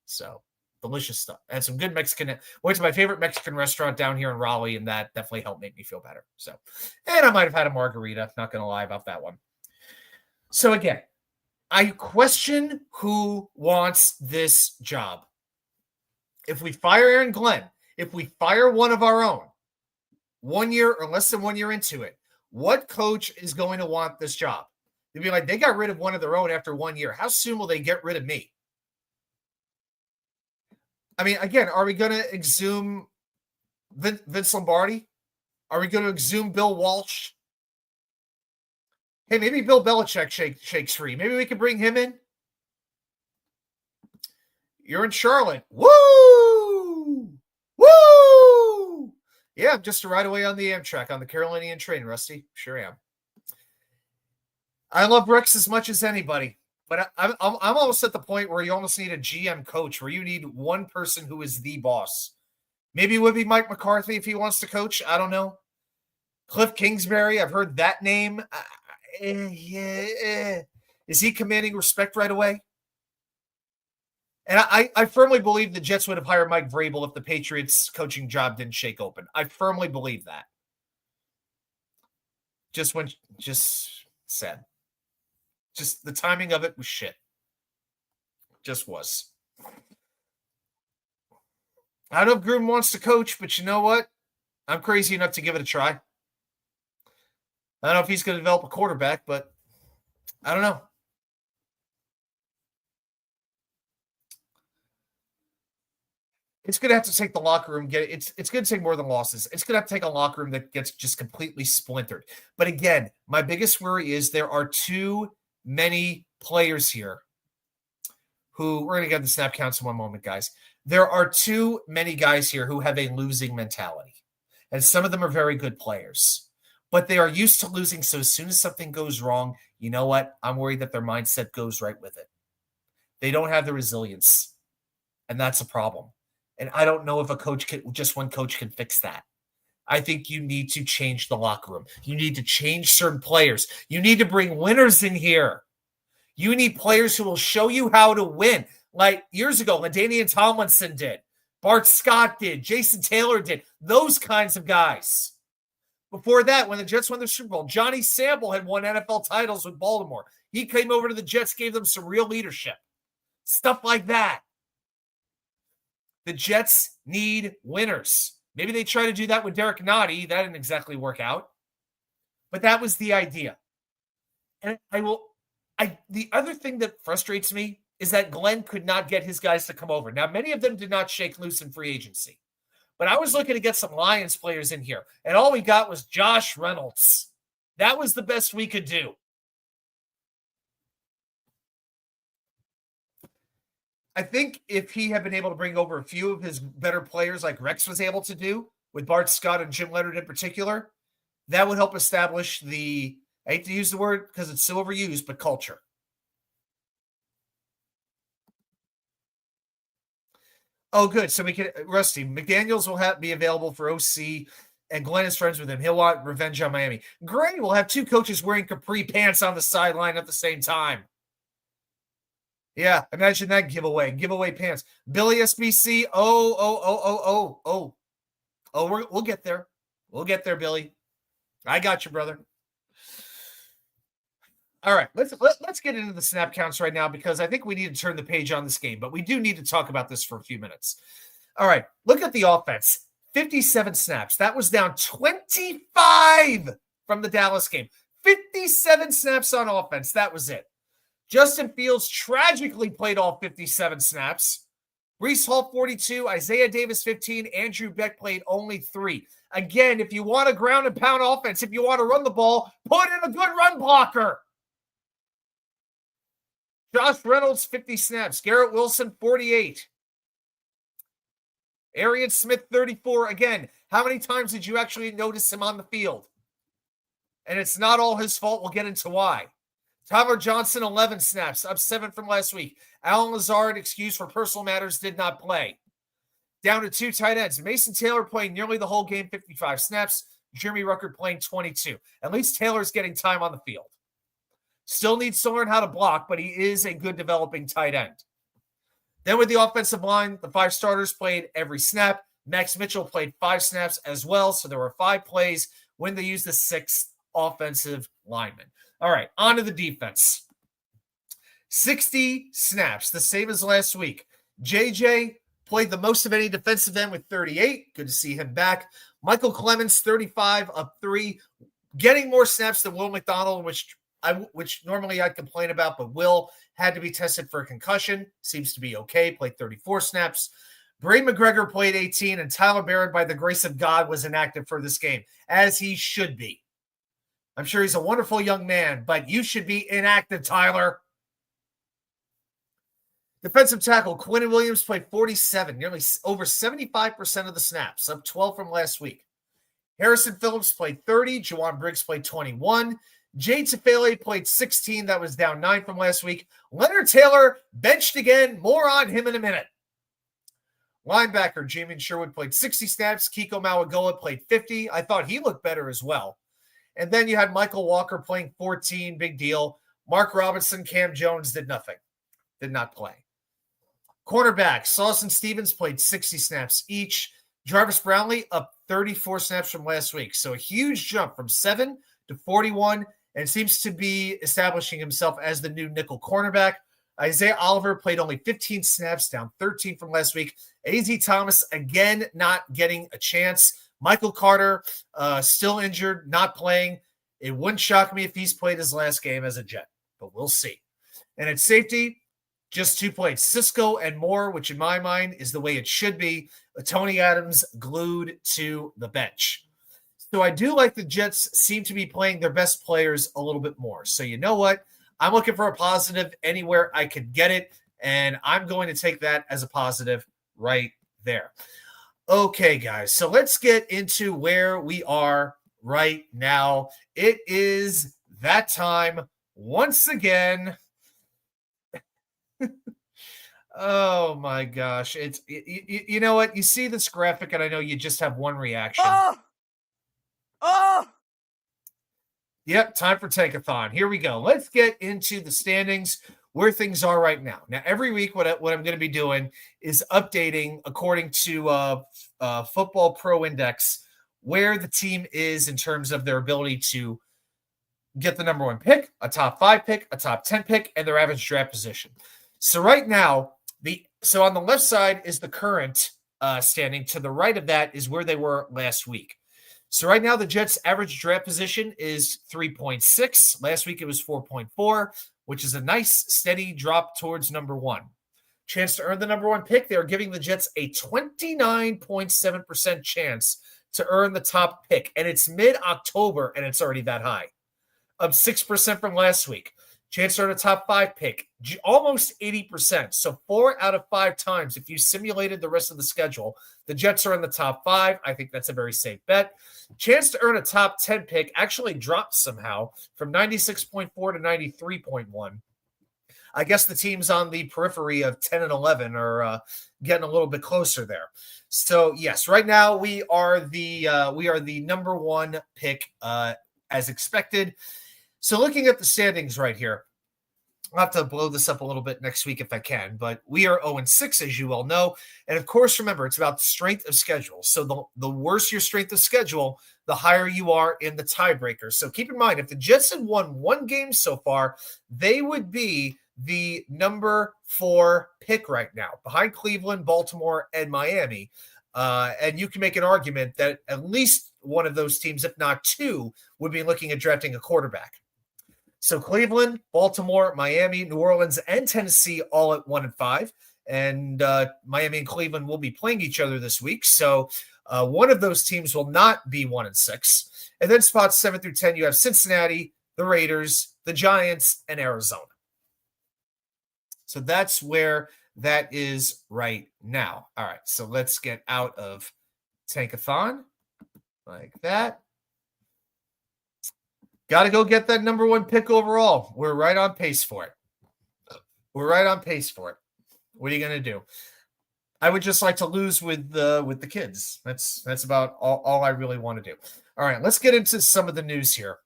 A: So, delicious stuff. And some good Mexican. Went to my favorite Mexican restaurant down here in Raleigh, and that definitely helped make me feel better. So, and I might have had a margarita. Not going to lie about that one. So, again, I question who wants this job. If we fire Aaron Glenn, if we fire one of our own, 1 year or less than 1 year into it, what coach is going to want this job? They'd be like, they got rid of one of their own after 1 year. How soon will they get rid of me? I mean, again, are we going to exhume Vince Lombardi? Are we going to exhume Bill Walsh? Hey, maybe Bill Belichick shakes free. Maybe we can bring him in. You're in Charlotte. Woo! Woo! Yeah, I'm just a ride away on the Amtrak on the Carolinian train, Rusty. Sure am. I love Rex as much as anybody, but I'm almost at the point where you almost need a GM coach, where you need one person who is the boss. Maybe it would be Mike McCarthy if he wants to coach. I don't know. Cliff Kingsbury, I've heard that name. Is he commanding respect right away? And I firmly believe the Jets would have hired Mike Vrabel if the Patriots coaching job didn't shake open. I firmly believe that. Just said. Just the timing of it was shit. Just was. I don't know if Gruden wants to coach, but you know what? I'm crazy enough to give it a try. I don't know if he's going to develop a quarterback, but I don't know. It's going to have to take the locker room. It's going to take more than losses. It's going to have to take a locker room that gets just completely splintered. But again, my biggest worry is there are too many players here who, we're going to get the snap counts in one moment, guys. There are too many guys here who have a losing mentality. And some of them are very good players. But they are used to losing, so as soon as something goes wrong, you know what? I'm worried that their mindset goes right with it. They don't have the resilience, and that's a problem. And I don't know if just one coach can fix that. I think you need to change the locker room. You need to change certain players. You need to bring winners in here. You need players who will show you how to win. Like years ago, LaDainian Tomlinson did. Bart Scott did. Jason Taylor did. Those kinds of guys. Before that, when the Jets won the Super Bowl, Johnny Sample had won NFL titles with Baltimore. He came over to the Jets, gave them some real leadership. Stuff like that. The Jets need winners. Maybe they try to do that with Derek Nottie. That didn't exactly work out. But that was the idea. And the other thing that frustrates me is that Glenn could not get his guys to come over. Now, many of them did not shake loose in free agency. But I was looking to get some Lions players in here, and all we got was Josh Reynolds. That was the best we could do. I think if he had been able to bring over a few of his better players like Rex was able to do, with Bart Scott and Jim Leonard in particular, that would help establish I hate to use the word because it's so overused, but culture. Oh, good. So we can, Rusty, McDaniels will be available for OC, and Glenn is friends with him. He'll want revenge on Miami. Great. We'll have two coaches wearing capri pants on the sideline at the same time. Yeah, imagine that giveaway pants. Billy SBC. Oh, we'll get there. We'll get there, Billy. I got you, brother. All right, let's get into the snap counts right now because I think we need to turn the page on this game, but we do need to talk about this for a few minutes. All right, look at the offense. 57 snaps. That was down 25 from the Dallas game. 57 snaps on offense. That was it. Justin Fields tragically played all 57 snaps. Breece Hall, 42. Isaiah Davis, 15. Andrew Beck played only 3. Again, if you want a ground and pound offense, if you want to run the ball, put in a good run blocker. Josh Reynolds, 50 snaps. Garrett Wilson, 48. Arian Smith, 34. Again, how many times did you actually notice him on the field? And it's not all his fault. We'll get into why. Tyler Johnson, 11 snaps, up 7 from last week. Alan Lazard, excused for personal matters, did not play. Down to 2 tight ends. Mason Taylor playing nearly the whole game, 55 snaps. Jeremy Ruckert playing 22. At least Taylor's getting time on the field. Still needs to learn how to block, but he is a good developing tight end. Then with the offensive line, the 5 starters played every snap. Max Mitchell played 5 snaps as well, so there were 5 plays when they used the 6th offensive lineman. All right, on to the defense. 60 snaps, the same as last week. JJ played the most of any defensive end with 38. Good to see him back. Michael Clemens, 35, up 3. Getting more snaps than Will McDonald, which normally I'd complain about, but Will had to be tested for a concussion. Seems to be okay. Played 34 snaps. Bray McGregor played 18, and Tyler Barrett, by the grace of God, was inactive for this game, as he should be. I'm sure he's a wonderful young man, but you should be inactive, Tyler. Defensive tackle Quinn Williams played 47, nearly over 75% of the snaps, up 12 from last week. Harrison Phillips played 30. Juwan Briggs played 21. Jay Tafele played 16. That was down 9 from last week. Leonard Taylor benched again. More on him in a minute. Linebacker Jamin Sherwood played 60 snaps. Kiko Mawagoa played 50. I thought he looked better as well. And then you had Michael Walker playing 14. Big deal. Mark Robinson, Cam Jones did nothing. Did not play. Cornerback Sauson Stevens played 60 snaps each. Jarvis Brownlee up 34 snaps from last week. So a huge jump from 7 to 41, and seems to be establishing himself as the new nickel cornerback. Isaiah Oliver played only 15 snaps, down 13 from last week. A.Z. Thomas, again, not getting a chance. Michael Carter, still injured, not playing. It wouldn't shock me if he's played his last game as a Jet, but we'll see. And at safety, just 2 played, Cisco and Moore, which in my mind is the way it should be. Tony Adams glued to the bench. So I do like the Jets seem to be playing their best players a little bit more. So you know what? I'm looking for a positive anywhere I could get it, and I'm going to take that as a positive right there. Okay, guys, so let's get into where we are right now. It is that time once again. Oh, my gosh. You know what? You see this graphic, and I know you just have one reaction.
C: Oh!
A: Yep, time for Tankathon. Here we go. Let's get into the standings, where things are right now. Now, every week, what I'm going to be doing is updating according to Football Pro Index where the team is in terms of their ability to get the number 1 pick, a top 5 pick, a top 10 pick, and their average draft position. So right now, so on the left side is the current standing. To the right of that is where they were last week. So right now, the Jets' average draft position is 3.6. Last week, it was 4.4, which is a nice, steady drop towards number 1. Chance to earn the number 1 pick, they are giving the Jets a 29.7% chance to earn the top pick. And it's mid-October, and it's already that high. Up 6% from last week. Chance to earn a top 5 pick, almost 80%. So 4 out of 5 times, if you simulated the rest of the schedule, the Jets are in the top 5. I think that's a very safe bet. Chance to earn a top 10 pick actually dropped somehow from 96.4 to 93.1. I guess the teams on the periphery of 10 and 11 are getting a little bit closer there. So yes, right now we are the number 1 pick as expected. So looking at the standings right here, I'll have to blow this up a little bit next week if I can, but we are 0-6, as you all know. And of course, remember, it's about strength of schedule. So the worse your strength of schedule, the higher you are in the tiebreaker. So keep in mind, if the Jets had won 1 game so far, they would be the number 4 pick right now, behind Cleveland, Baltimore, and Miami. And you can make an argument that at least one of those teams, if not 2, would be looking at drafting a quarterback. So Cleveland, Baltimore, Miami, New Orleans, and Tennessee all at 1 and 5. And Miami and Cleveland will be playing each other this week. So one of those teams will not be 1 and 6. And then spots 7 through 10, you have Cincinnati, the Raiders, the Giants, and Arizona. So that's where that is right now. All right, so let's get out of Tankathon like that. Got to go get that number 1 pick overall. We're right on pace for it. What are you going to do? I would just like to lose with the kids. That's about all I really want to do. All right, let's get into some of the news here.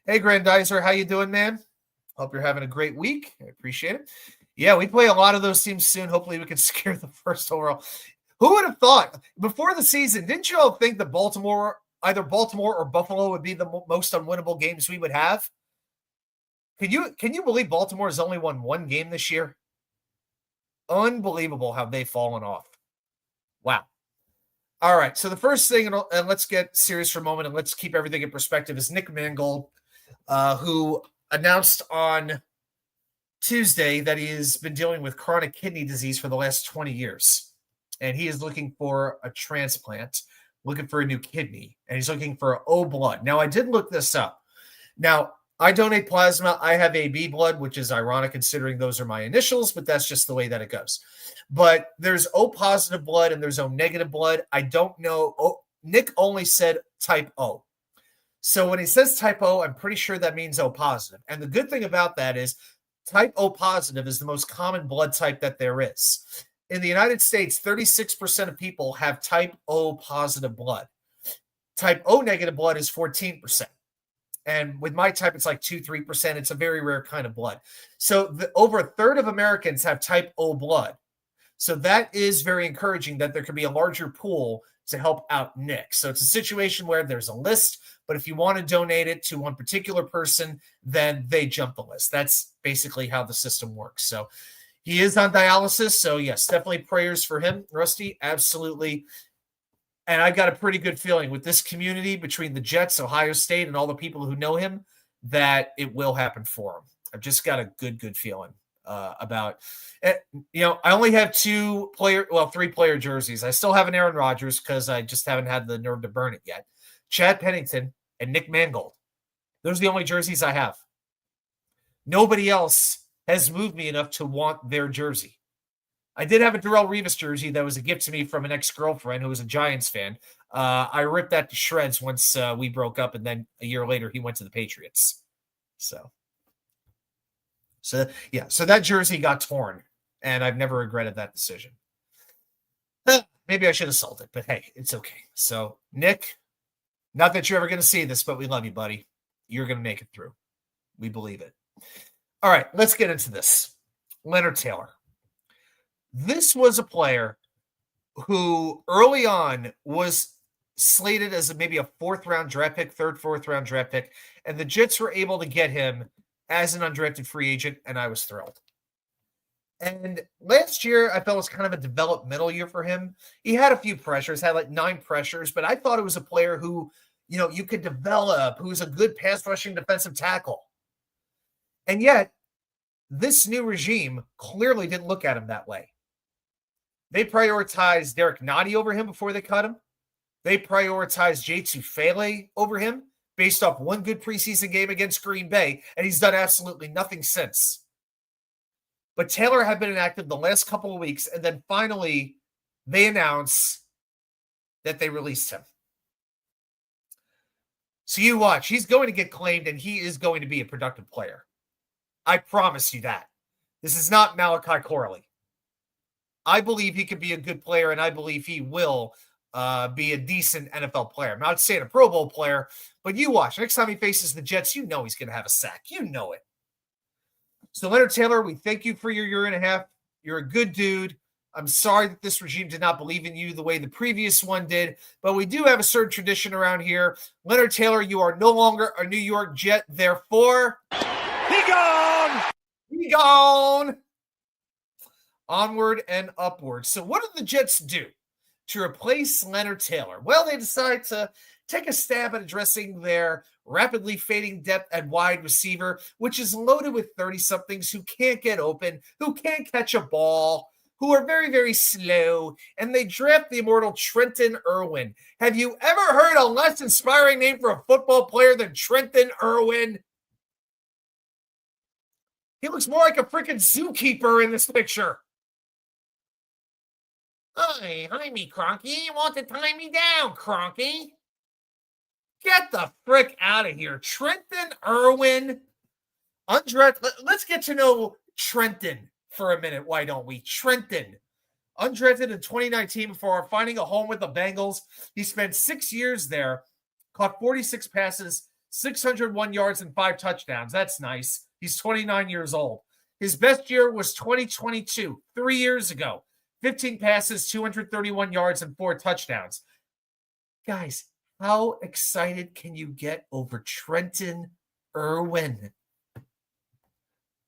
A: Hey, Grandizer, how you doing, man? Hope you're having a great week. I appreciate it. Yeah, we play a lot of those teams soon. Hopefully we can secure the first overall. Who would have thought before the season, didn't you all think that either Baltimore or Buffalo would be the most unwinnable games we would have? Can you believe Baltimore has only won one game this year? Unbelievable how they've fallen off. Wow. All right. So the first thing, and let's get serious for a moment and let's keep everything in perspective, is Nick Mangold, who announced on Tuesday that he has been dealing with chronic kidney disease for the last 20 years. And he is looking for a transplant, looking for a new kidney, and he's looking for O blood. Now, I did look this up. Now, I donate plasma. I have AB blood, which is ironic considering those are my initials, but that's just the way that it goes. But there's O positive blood and there's O negative blood. I don't know. Nick only said type O. So when he says type O, I'm pretty sure that means O positive. And the good thing about that is type O positive is the most common blood type that there is. In the United States, 36% of people have type O positive blood. Type O negative blood is 14%. And with my type, it's like 2-3%. It's a very rare kind of blood. So over a third of Americans have type O blood. So that is very encouraging that there could be a larger pool to help out Nick. So it's a situation where there's a list, but if you want to donate it to one particular person, then they jump the list. That's basically how the system works. So he is on dialysis. So yes, definitely prayers for him, Rusty. Absolutely. And I've got a pretty good feeling with this community between the Jets, Ohio State, and all the people who know him that it will happen for him. I've just got a good feeling about it. I only have 3-player jerseys. I still have an Aaron Rodgers because I just haven't had the nerve to burn it yet. Chad Pennington and Nick Mangold. Those are the only jerseys I have. Nobody else has moved me enough to want their jersey. I did have a Darrelle Revis jersey that was a gift to me from an ex-girlfriend who was a Giants fan. I ripped that to shreds once we broke up, and then a year later he went to the Patriots. So that jersey got torn, and I've never regretted that decision. Maybe I should have sold it, but hey, it's okay. So, Nick, not that you're ever going to see this, but we love you, buddy. You're going to make it through. We believe it. All right, let's get into this. Leonard Taylor. This was a player who early on was slated as maybe a third, fourth round draft pick, and the Jets were able to get him as an undrafted free agent, and I was thrilled. And last year, I felt it was kind of a developmental year for him. He had a few pressures, had like 9 pressures, but I thought it was a player who, you could develop, who's a good pass rushing defensive tackle. And yet, this new regime clearly didn't look at him that way. They prioritized Derek Nottie over him before they cut him. They prioritized Jay Tufele over him based off one good preseason game against Green Bay, and he's done absolutely nothing since. But Taylor had been inactive the last couple of weeks, and then finally they announce that they released him. So you watch. He's going to get claimed, and he is going to be a productive player. I promise you that. This is not Malachi Corley. I believe he could be a good player, and I believe he will be a decent NFL player. I'm not saying a Pro Bowl player, but you watch. Next time he faces the Jets, he's going to have a sack. You know it. So, Leonard Taylor, we thank you for your year and a half. You're a good dude. I'm sorry that this regime did not believe in you the way the previous one did, but we do have a certain tradition around here. Leonard Taylor, you are no longer a New York Jet. Therefore, be gone! Be gone! Onward and upward. So what did the Jets do to replace Leonard Taylor? Well, they decided to take a stab at addressing their rapidly fading depth at wide receiver, which is loaded with 30-somethings who can't get open, who can't catch a ball, who are very, very slow, and they draft the immortal Trenton Irwin. Have you ever heard a less inspiring name for a football player than Trenton Irwin? He looks more like a freaking zookeeper in this picture. Hi, me, Cronky. You want to tie me down, Cronky? Get the frick out of here. Trenton Irwin. Let's get to know Trenton for a minute. Why don't we? Trenton. Undrafted in 2019 before finding a home with the Bengals. He spent 6 years there, caught 46 passes, 601 yards, and 5 touchdowns. That's nice. He's 29 years old. His best year was 2022, 3 years ago. 15 passes, 231 yards, and 4 touchdowns. Guys, how excited can you get over Trenton Irwin?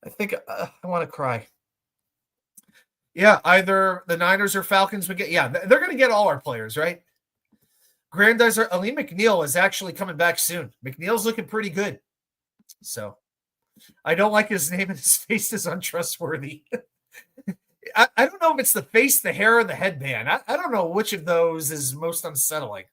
A: I think I want to cry. Yeah, either the Niners or Falcons would get. Yeah, they're going to get all our players, right? Grandizer Ali McNeil is actually coming back soon. McNeil's looking pretty good. So I don't like his name, and his face is untrustworthy. I don't know if it's the face, the hair, or the headband. I don't know which of those is most unsettling.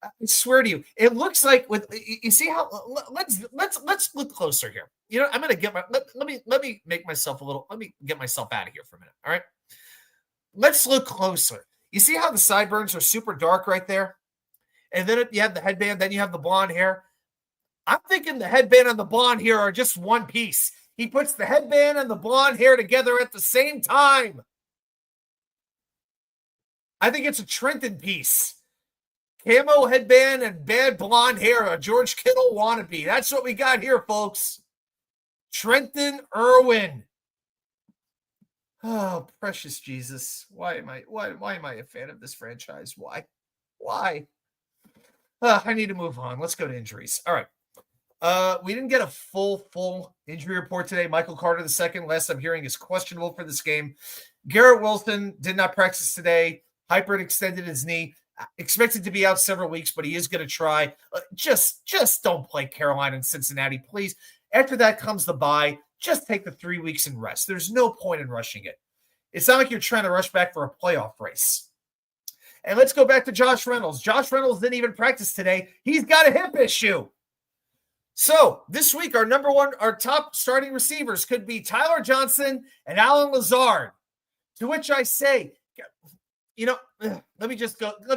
A: I swear to you, it looks like with you see how let's look closer here. You know, I'm gonna get my let me make myself a little. Let me get myself out of here for a minute. All right, let's look closer. You see how the sideburns are super dark right there, and then you have the headband, then you have the blonde hair. I'm thinking the headband and the blonde hair are just one piece. He puts the headband and the blonde hair together at the same time. I think it's a Trenton piece. Camo headband and bad blonde hair, a George Kittle wannabe. That's what we got here, folks. Trenton Irwin. Oh, precious Jesus. Why am I a fan of this franchise? Why? I need to move on. Let's go to injuries. All right. We didn't get a full injury report today. Michael Carter II, last I'm hearing, is questionable for this game. Garrett Wilson did not practice today. Hyperextended his knee. Expected to be out several weeks, but he is going to try. Just don't play Carolina and Cincinnati, please. After that comes the bye. Just take the 3 weeks and rest. There's no point in rushing it. It's not like you're trying to rush back for a playoff race. And let's go back to Josh Reynolds. Josh Reynolds didn't even practice today. He's got a hip issue. So this week, our top starting receivers could be Tyler Johnson and Alan Lazard. To which I say, you know, let me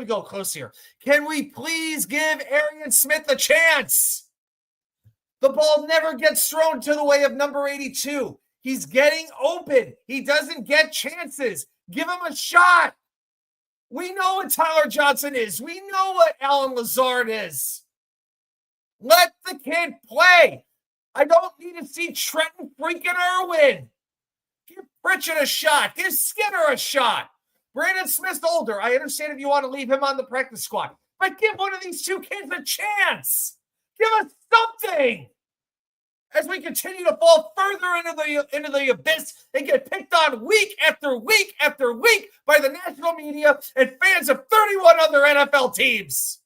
A: go close here. Can we please give Arian Smith a chance? The ball never gets thrown to the way of number 82. He's getting open. He doesn't get chances. Give him a shot. We know what Tyler Johnson is. We know what Alan Lazard is. Let the kid play. I don't need to see Trenton freaking Irwin. Give Pritchett a shot. Give Skinner a shot. Brandon Smith's older. I understand if you want to leave him on the practice squad. But give one of these two kids a chance. Give us something. As we continue to fall further into the abyss and get picked on week after week after week by the national media and fans of 31 other NFL teams.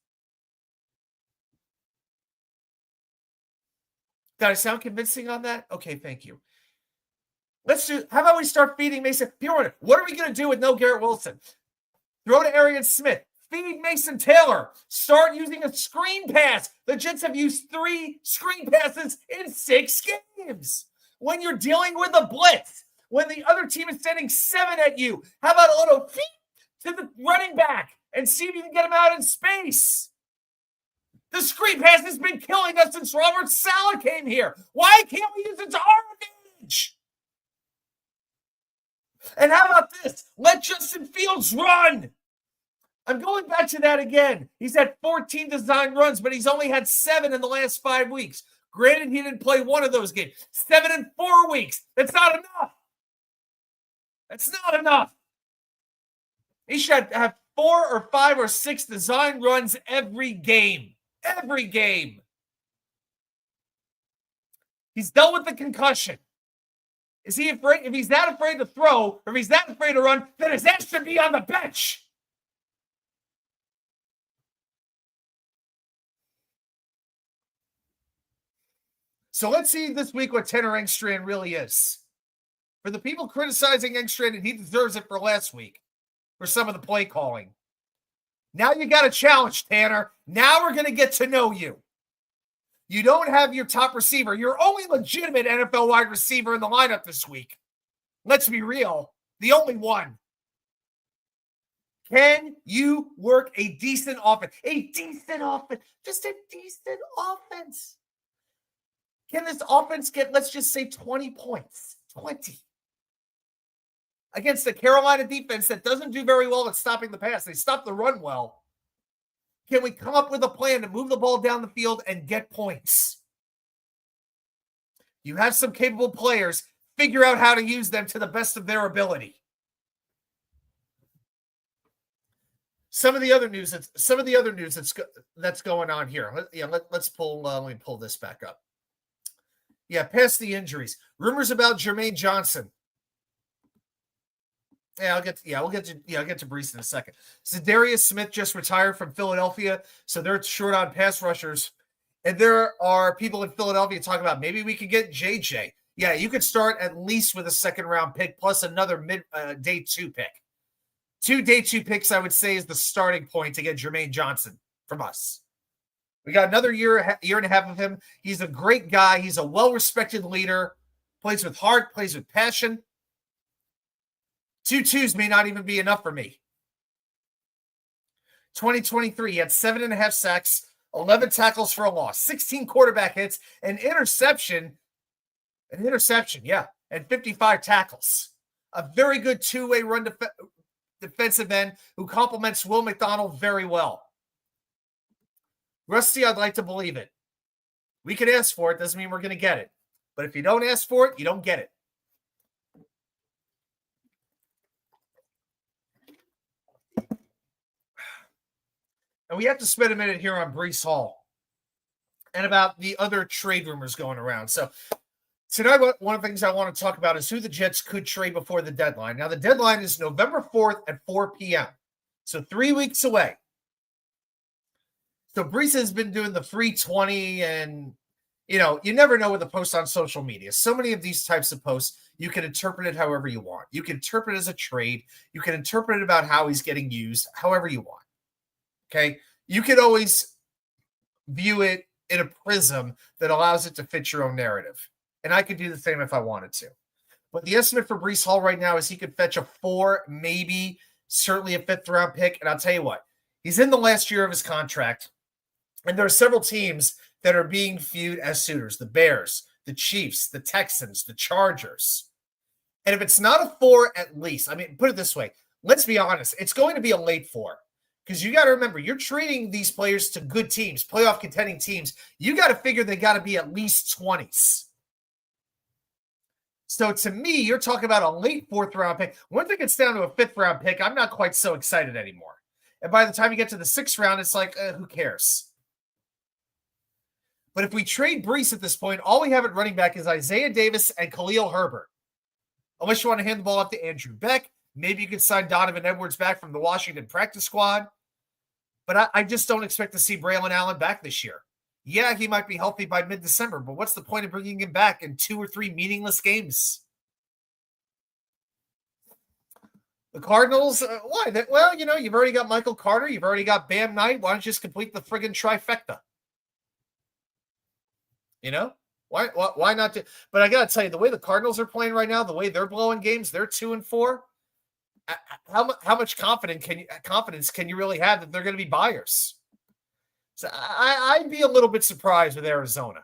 A: Did I sound convincing on that? Okay, thank you. How about we start feeding Mason? What are we going to do with no Garrett Wilson? Throw to Arian Smith. Feed Mason Taylor. Start using a screen pass. The Jets have used 3 screen passes in 6 games. When you're dealing with a blitz, when the other team is sending 7 at you, how about a little feet to the running back and see if you can get him out in space? The screen pass has been killing us since Robert Saleh came here. Why can't we use it to our advantage? And how about this? Let Justin Fields run. I'm going back to that again. He's had 14 design runs, but he's only had 7 in the last 5 weeks. Granted, he didn't play one of those games. 7 in 4 weeks. That's not enough. That's not enough. He should have 4 or 5 or 6 design runs every game. Every game. He's dealt with the concussion. Is he afraid? If he's that afraid to throw, or if he's that afraid to run, then his ass should be on the bench. So let's see this week what Tanner Engstrand really is. For the people criticizing Engstrand, and he deserves it for last week, for some of the play calling. Now you got a challenge, Tanner. Now we're going to get to know you. You don't have your top receiver. Your only legitimate NFL wide receiver in the lineup this week. Let's be real. The only one. Can you work a decent offense? A decent offense. Just a decent offense. Can this offense get, let's just say, 20 points? 20. Against the Carolina defense that doesn't do very well at stopping the pass. They stop the run well. Can we come up with a plan to move the ball down the field and get points? You have some capable players. Figure out how to use them to the best of their ability. Some of the other news that's going on here. Let's pull. Let me pull this back up. Yeah, past the injuries. Rumors about Jermaine Johnson. I'll get to Brees in a second. Zadarius Smith just retired from Philadelphia, so they're short on pass rushers. And there are people in Philadelphia talking about maybe we could get JJ. Yeah, you could start at least with a second-round pick plus another day 2 pick. 2 day 2 picks, I would say, is the starting point to get Jermaine Johnson from us. We got another year and a half of him. He's a great guy. He's a well-respected leader. Plays with heart, plays with passion. 2 twos may not even be enough for me. 2023, he had 7.5 sacks, 11 tackles for a loss, 16 quarterback hits, an interception, and 55 tackles. A very good two-way run defensive end who complements Will McDonald very well. Rusty, I'd like to believe it. We can ask for it, doesn't mean we're going to get it. But if you don't ask for it, you don't get it. And we have to spend a minute here on Breece Hall and about the other trade rumors going around. So tonight, one of the things I want to talk about is who the Jets could trade before the deadline. Now, the deadline is November 4th at 4 p.m., so 3 weeks away. So Breece has been doing the free 20, and, you never know with the posts on social media. So many of these types of posts, you can interpret it however you want. You can interpret it as a trade. You can interpret it about how he's getting used, however you want. Okay? You can always view it in a prism that allows it to fit your own narrative. And I could do the same if I wanted to. But the estimate for Breece Hall right now is he could fetch a 4, maybe, certainly a 5th-round pick. And I'll tell you what, he's in the last year of his contract. And there are several teams that are being viewed as suitors. The Bears, the Chiefs, the Texans, the Chargers. And if it's not a 4 at least, I mean, put it this way. Let's be honest. It's going to be a late 4. Because you got to remember, you're trading these players to good teams, playoff contending teams. You got to figure they got to be at least 20s. So to me, you're talking about a late 4th-round pick. Once it gets down to a 5th-round pick, I'm not quite so excited anymore. And by the time you get to the 6th round, it's like, who cares? But if we trade Breece at this point, all we have at running back is Isaiah Davis and Khalil Herbert. Unless you want to hand the ball off to Andrew Beck. Maybe you could sign Donovan Edwards back from the Washington practice squad. But I just don't expect to see Braylon Allen back this year. Yeah, he might be healthy by mid-December, but what's the point of bringing him back in 2 or 3 meaningless games? The Cardinals, why? Well, you've already got Michael Carter. You've already got Bam Knight. Why don't you just complete the friggin' trifecta? Why not? But I got to tell you, the way the Cardinals are playing right now, the way they're blowing games, they're 2-4. How much confidence can you really have that they're going to be buyers? So I'd be a little bit surprised with Arizona.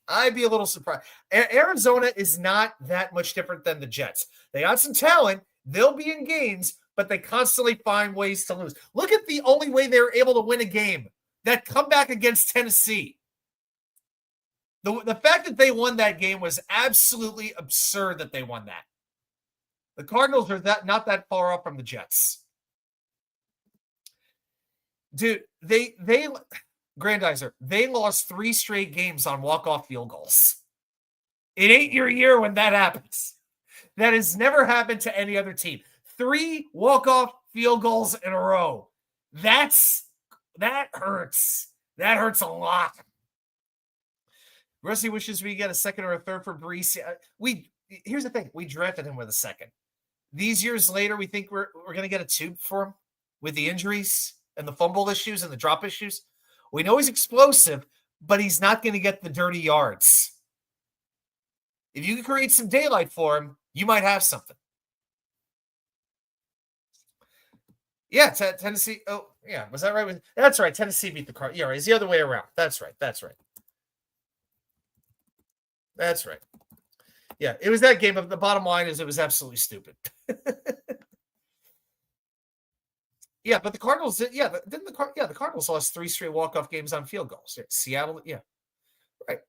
A: I'd be a little surprised. Arizona is not that much different than the Jets. They got some talent. They'll be in games, but they constantly find ways to lose. Look at the only way they were able to win a game, that comeback against Tennessee. The fact that they won that game was absolutely absurd that they won that. The Cardinals are not that far off from the Jets. Dude, Grandizer, they lost 3 straight games on walk-off field goals. It ain't your year when that happens. That has never happened to any other team. 3 walk-off field goals in a row. That hurts. That hurts a lot. Rusty wishes we get a 2nd or a 3rd for Breece. Here's the thing. We drafted him with a 2nd. These years later, we think we're going to get a 2 for him with the injuries and the fumble issues and the drop issues. We know he's explosive, but he's not going to get the dirty yards. If you can create some daylight for him, you might have something. Yeah, Tennessee. Oh, yeah. Was that right? That's right. Tennessee beat the Cardinals. Yeah, right. It's the other way around. That's right. That's right. Yeah, it was that game. But the bottom line is it was absolutely stupid. Yeah, but the Cardinals did. Yeah, the Cardinals lost 3 straight walk-off games on field goals. Yeah, Seattle. Yeah,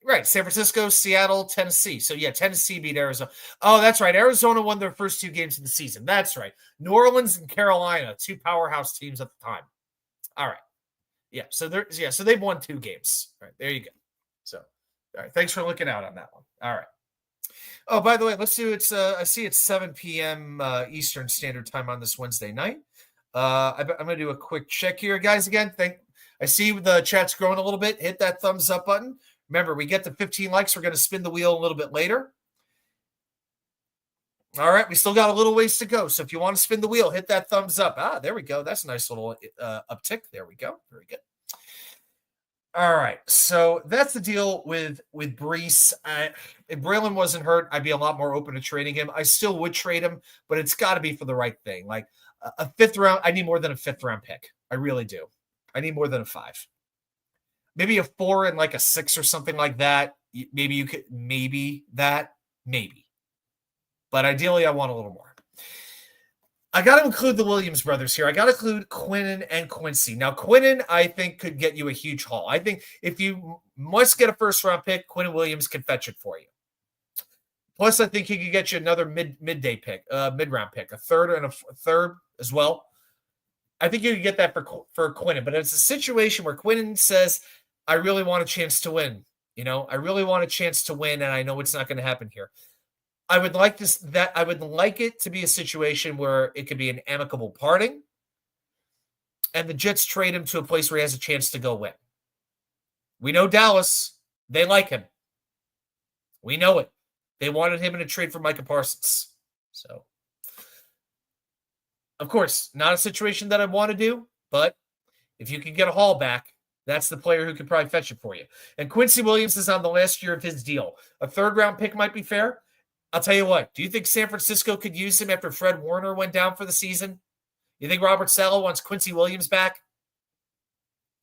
A: right. San Francisco, Seattle, Tennessee. So yeah, Tennessee beat Arizona. Oh, that's right. Arizona won their first 2 games of the season. That's right. New Orleans and Carolina, 2 powerhouse teams at the time. All right. Yeah. So they've won 2 games. All right. There you go. So All right. Thanks for looking out on that one. All right. Oh, by the way, let's do it's. I see it's 7 p.m. Eastern Standard Time on this Wednesday night. I'm going to do a quick check here, guys. Again, I see the chat's growing a little bit. Hit that thumbs up button. Remember, we get to 15 likes. We're going to spin the wheel a little bit later. All right, we still got a little ways to go. So if you want to spin the wheel, hit that thumbs up. There we go. That's a nice little uptick. There we go. Very good. All right, so that's the deal with Brees. If Braylon wasn't hurt, I'd be a lot more open to trading him. I still would trade him, but it's got to be for the right thing. Like a fifth round, I need more than a fifth round pick. I really do. I need more than a 5. Maybe a 4 and like a 6 or something like that. Maybe that. But ideally, I want a little more. I got to include the Williams brothers here. I got to include Quinnen and Quincy. Now, Quinnen, I think, could get you a huge haul. I think if you must get a first-round pick, Quinnen Williams can fetch it for you. Plus, I think he could get you another mid-round pick, a third and a third as well. I think you could get that for Quinnen. But it's a situation where Quinnen says, I really want a chance to win. I really want a chance to win, and I know it's not going to happen here. I would like it to be a situation where it could be an amicable parting, and the Jets trade him to a place where he has a chance to go win. We know Dallas, they like him. We know it. They wanted him in a trade for Micah Parsons. So, of course, not a situation that I want to do, but if you can get a haul back, that's the player who could probably fetch it for you. And Quincy Williams is on the last year of his deal. A third-round pick might be fair. I'll tell you what. Do you think San Francisco could use him after Fred Warner went down for the season? You think Robert Saleh wants Quincy Williams back?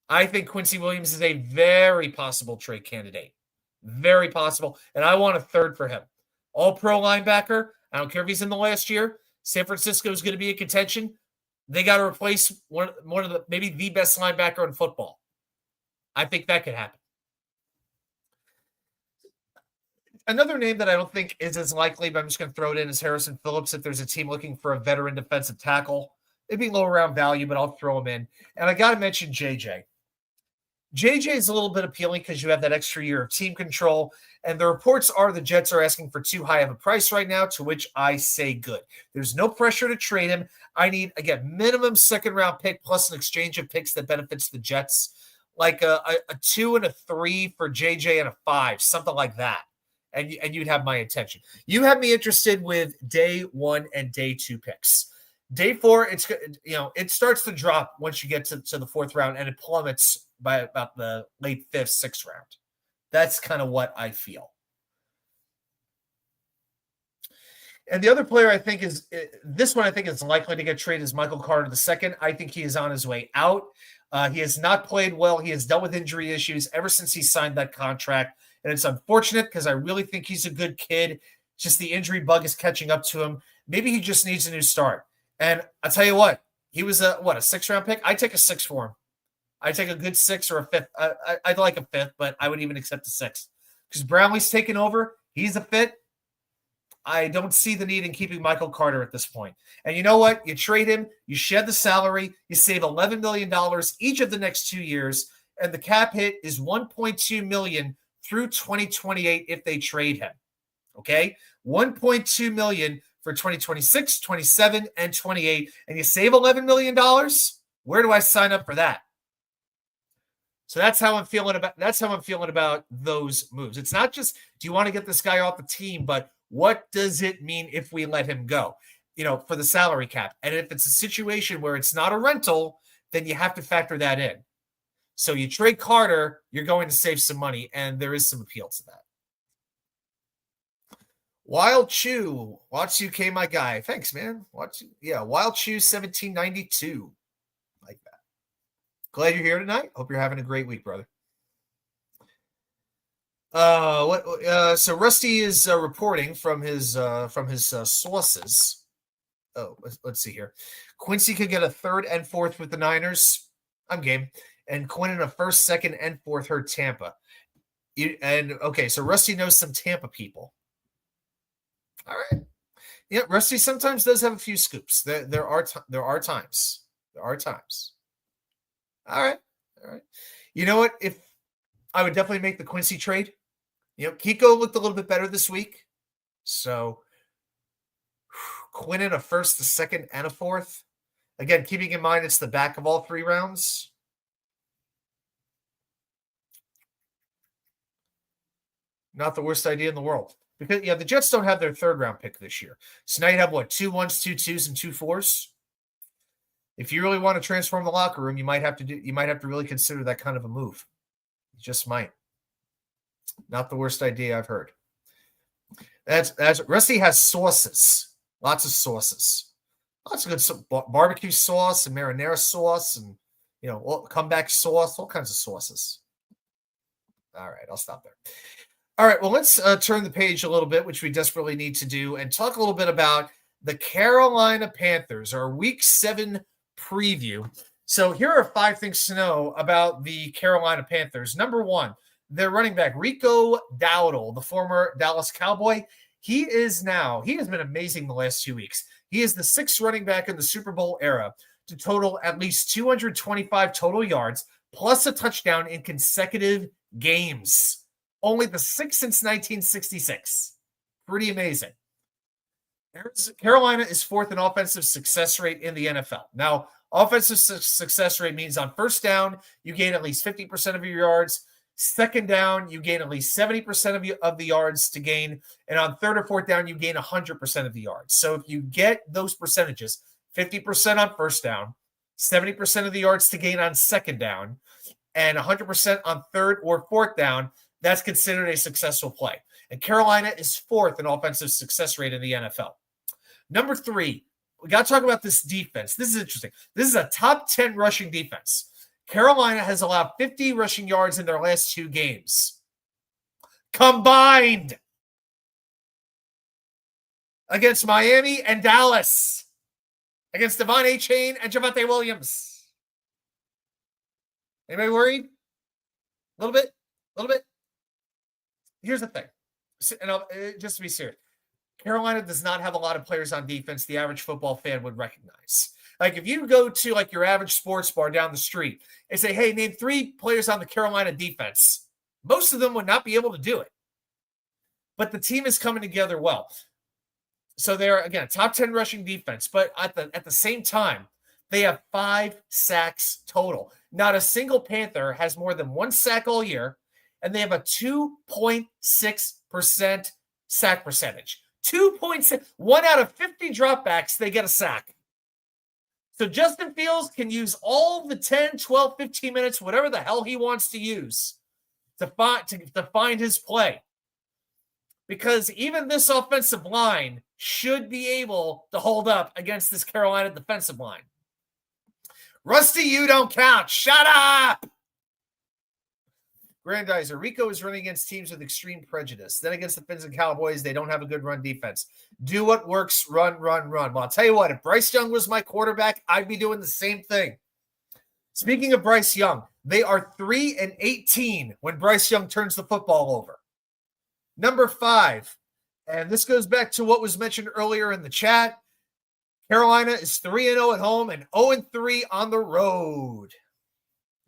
A: I think Quincy Williams is a very possible trade candidate. Very possible. And I want a third for him. All-pro linebacker. I don't care if he's in the last year. San Francisco is going to be in contention. They got to replace one of the maybe the best linebacker in football. I think that could happen. Another name that I don't think is as likely, but I'm just going to throw it in, is Harrison Phillips. If there's a team looking for a veteran defensive tackle, it'd be low round value, but I'll throw him in. And I got to mention JJ. JJ is a little bit appealing because you have that extra year of team control. And the reports are the Jets are asking for too high of a price right now, to which I say good. There's no pressure to trade him. I need, again, minimum second-round pick plus an exchange of picks that benefits the Jets, like a 2 and a 3 for JJ and a 5, something like that. And you'd have my attention. You have me interested with day 1 and day 2 picks. Day 4, it starts to drop once you get to the 4th round, and it plummets by about the late 5th, 6th round. That's kind of what I feel. And the other player I think is likely to get traded is Michael Carter II. I think he is on his way out. He has not played well. He has dealt with injury issues ever since he signed that contract. And it's unfortunate because I really think he's a good kid. Just the injury bug is catching up to him. Maybe he just needs a new start. And I'll tell you what, he was a 6th-round pick? I'd take a 6 for him. I'd take a good 6 or a 5th. I'd like a 5th, but I would even accept a 6th. Because Brownlee's taken over. He's a fit. I don't see the need in keeping Michael Carter at this point. And you know what? You trade him, you shed the salary, you save $11 million each of the next 2 years, and the cap hit is $1.2 million through 2028 if they trade him. Okay? $1.2 million for 2026, 27, and 28, and you save $11 million? Where do I sign up for that? So that's how I'm feeling about those moves. It's not just, do you want to get this guy off the team, but what does it mean if we let him go? For the salary cap. And if it's a situation where it's not a rental, then you have to factor that in. So you trade Carter, you're going to save some money, and there is some appeal to that. Wild Chew, Watch UK, my guy. Thanks, man. Wild Chew 1792. Like that. Glad you're here tonight. Hope you're having a great week, brother. So Rusty is reporting from his sources. Oh, let's see here. Quincy could get a 3rd and 4th with the Niners. I'm game. And Quinnen a 1st, 2nd, and 4th hurt Tampa. So Rusty knows some Tampa people. All right. Yeah, Rusty sometimes does have a few scoops. There are times. All right. You know what? If I would definitely make the Quincy trade, Kiko looked a little bit better this week. So Quinnen a first, a second, and a fourth. Again, keeping in mind it's the back of all 3 rounds. Not the worst idea in the world. Because the Jets don't have their 3rd round pick this year. So now you have 2 1s, 2 2s, and 2 4s. If you really want to transform the locker room, you might have to really consider that kind of a move. You just might. Not the worst idea I've heard. That's Rusty has sauces. Lots of sauces. Lots of good barbecue sauce and marinara sauce and comeback sauce, all kinds of sauces. All right, I'll stop there. All right, well, let's turn the page a little bit, which we desperately need to do, and talk a little bit about the Carolina Panthers, our Week 7 preview. So here are 5 things to know about the Carolina Panthers. Number 1, their running back, Rico Dowdle, the former Dallas Cowboy. He has been amazing the last 2 weeks. He is the 6th running back in the Super Bowl era to total at least 225 total yards, plus a touchdown in consecutive games. Only the 6th since 1966. Pretty amazing. Carolina is 4th in offensive success rate in the NFL. Now, offensive success rate means on first down, you gain at least 50% of your yards. Second down, you gain at least 70% of the yards to gain. And on 3rd or 4th down, you gain 100% of the yards. So if you get those percentages, 50% on first down, 70% of the yards to gain on second down, and 100% on 3rd or 4th down, that's considered a successful play. And Carolina is 4th in offensive success rate in the NFL. Number 3, we got to talk about this defense. This is interesting. This is a top 10 rushing defense. Carolina has allowed 50 rushing yards in their last 2 games. Combined against Miami and Dallas. Against Devon Achane and Javonte Williams. Anybody worried? A little bit? Here's the thing. And just to be serious. Carolina does not have a lot of players on defense the average football fan would recognize. Like if you go to like your average sports bar down the street and say, hey, name 3 players on the Carolina defense, most of them would not be able to do it. But the team is coming together well. So they're, again, top 10 rushing defense. But at the same time, they have 5 sacks total. Not a single Panther has more than 1 sack all year, and they have a 2.6% sack percentage. 2.6. 1 out of 50 dropbacks, they get a sack. So Justin Fields can use all the 10, 12, 15 minutes, whatever the hell he wants to use to find his play. Because even this offensive line should be able to hold up against this Carolina defensive line. Rusty, you don't count. Shut up! Grandizer, Rico is running against teams with extreme prejudice. Then against the Fins and Cowboys, they don't have a good run defense. Do what works, run. Well, I'll tell you what, if Bryce Young was my quarterback, I'd be doing the same thing. Speaking of Bryce Young, they are 3-18 when Bryce Young turns the football over. Number 5, and this goes back to what was mentioned earlier in the chat. Carolina is 3-0 at home and 0-3 on the road.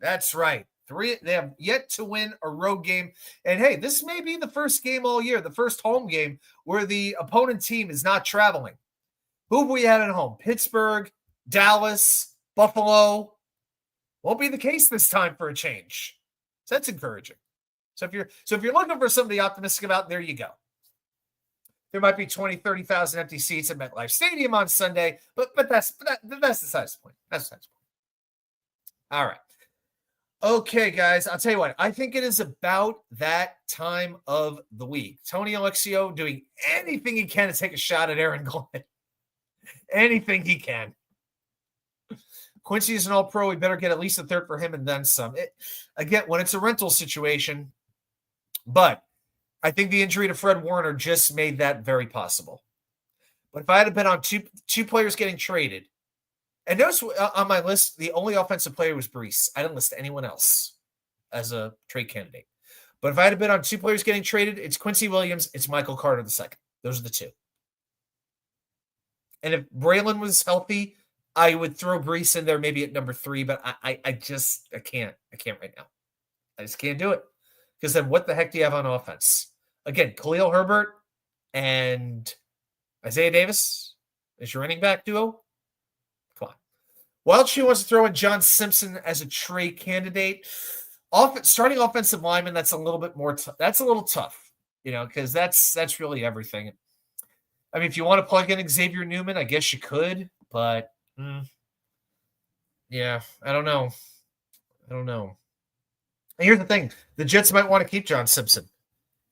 A: That's right. They have yet to win a road game. And hey, this may be the first game all year, the first home game where the opponent team is not traveling. Who have we had at home? Pittsburgh, Dallas, Buffalo. Won't be the case this time for a change. So that's encouraging. So if you're looking for something optimistic about, there you go. There might be 20, 30,000 empty seats at MetLife Stadium on Sunday, but that's besides the point. That's besides the point. All right. Okay, guys, I'll tell you what. I think it is about that time of the week. Tony Alexio doing anything he can to take a shot at Aaron Glenn. Anything he can. Quincy is an all-pro. We better get at least a 3rd for him and then some. Again, when it's a rental situation, but I think the injury to Fred Warner just made that very possible. But if I had been on two players getting traded, and notice on my list, the only offensive player was Brees. I didn't list anyone else as a trade candidate. But if I had been on 2 players getting traded, it's Quincy Williams, it's Michael Carter II. Those are the 2. And if Braylon was healthy, I would throw Brees in there maybe at number 3, but I can't. I can't right now. I just can't do it. Because then what the heck do you have on offense? Again, Khalil Herbert and Isaiah Davis is your running back duo. Come on. Wild Shoe wants to throw in John Simpson as a trade candidate. Starting offensive lineman, that's a little bit more. That's a little tough, because that's really everything. I mean, if you want to plug in Xavier Newman, I guess you could, but yeah, I don't know. And here's the thing: the Jets might want to keep John Simpson.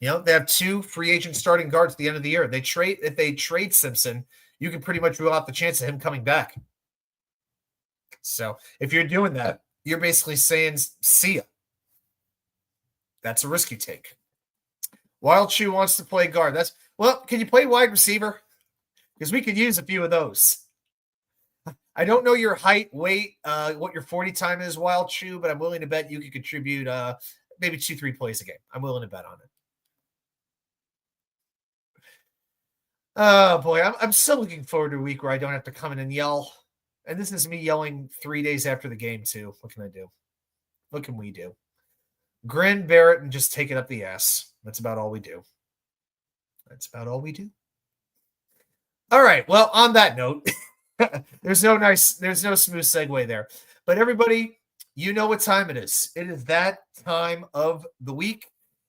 A: They have 2 free agent starting guards at the end of the year. If they trade Simpson, you can pretty much rule out the chance of him coming back. So if you're doing that, you're basically saying, see ya. That's a risk you take. Wild Shoe wants to play guard. Can you play wide receiver? Because we could use a few of those. I don't know your height, weight, what your 40 time is, Wild Shoe, but I'm willing to bet you could contribute maybe 2-3 plays a game. I'm willing to bet on it. Oh, boy. I'm still looking forward to a week where I don't have to come in and yell. And this is me yelling 3 days after the game, too. What can I do? What can we do? Grin, bear it, and just take it up the ass. That's about all we do. All right. Well, on that note, there's no smooth segue there. But everybody, you know what time it is. It is that time of the week.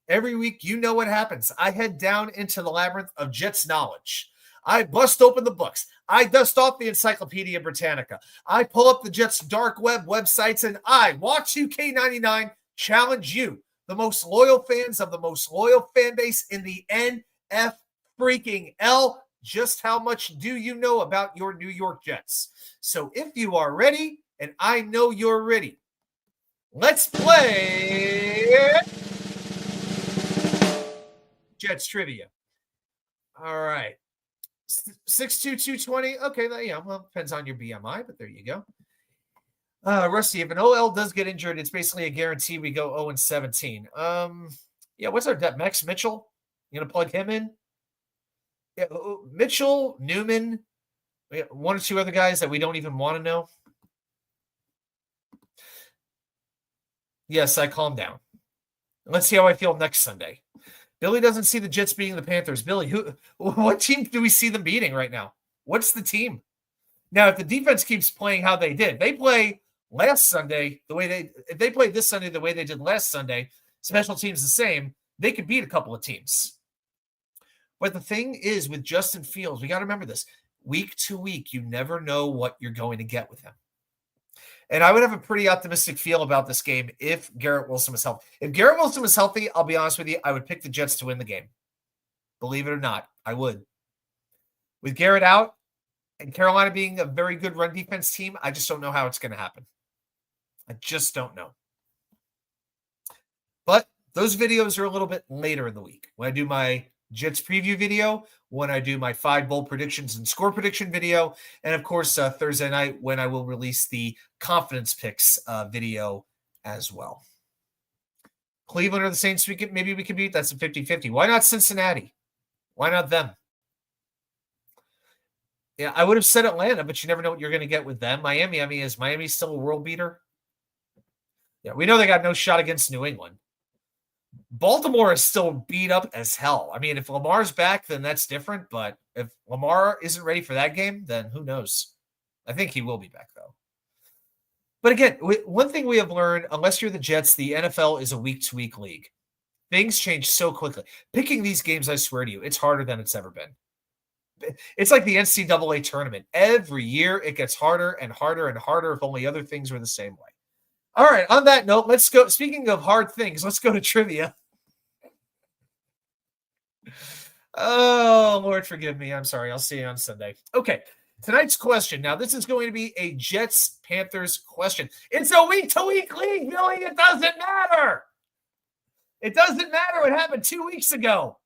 A: Every week, you know what happens. I head down into the labyrinth of Jets knowledge. I bust open the books. I dust off the Encyclopedia Britannica. I pull up the Jets' dark web websites, and I, Watch UK99, challenge you, the most loyal fans of the most loyal fan base in the NF freaking L. Just how much do you know about your New York Jets? So if you are ready, and I know you're ready, let's play Jets trivia. All right. 62220. Okay, yeah, well, depends on your BMI, but there you go. Rusty, if an OL does get injured, it's basically a guarantee we go 0-17. Yeah, what's our depth? Max Mitchell? You gonna plug him in? Yeah, Mitchell, Newman, 1 or 2 other guys that we don't even want to know. Yes, I calm down. Let's see how I feel next Sunday. Billy doesn't see the Jets beating the Panthers. Billy, what team do we see them beating right now? What's the team? Now, if the defense keeps playing how they did, they play last Sunday if they played this Sunday the way they did last Sunday, special teams the same, they could beat a couple of teams. But the thing is, with Justin Fields, we got to remember this. Week to week, you never know what you're going to get with him. And I would have a pretty optimistic feel about this game if Garrett Wilson was healthy. If Garrett Wilson was healthy, I'll be honest with you, I would pick the Jets to win the game. Believe it or not, I would. With Garrett out and Carolina being a very good run defense team, I just don't know how it's going to happen. I just don't know. But those videos are a little bit later in the week. When I do my Jets preview video, when I do my 5 bold predictions and score prediction video, and of course Thursday night when I will release the confidence picks video as well. Cleveland or the Saints, maybe we can beat. That's a 50-50. Why not Cincinnati? Why not them? Yeah, I would have said Atlanta, but you never know what you're going to get with them. Miami, is Miami still a world beater? Yeah, we know they got no shot against New England. Baltimore is still beat up as hell. I mean, if Lamar's back, then that's different. But if Lamar isn't ready for that game, then who knows? I think he will be back, though. But again, one thing we have learned, unless you're the Jets, the NFL is a week-to-week league. Things change so quickly. Picking these games, I swear to you, it's harder than it's ever been. It's like the NCAA tournament. Every year, it gets harder and harder and harder if only other things were the same way. All right, on that note, let's go. Speaking of hard things, let's go to trivia. Oh, Lord, forgive me. I'm sorry. I'll see you on Sunday. Okay, tonight's question. Now, this is going to be a Jets-Panthers question. It's a week-to-week league, Billy. It doesn't matter. It doesn't matter what happened 2 weeks ago.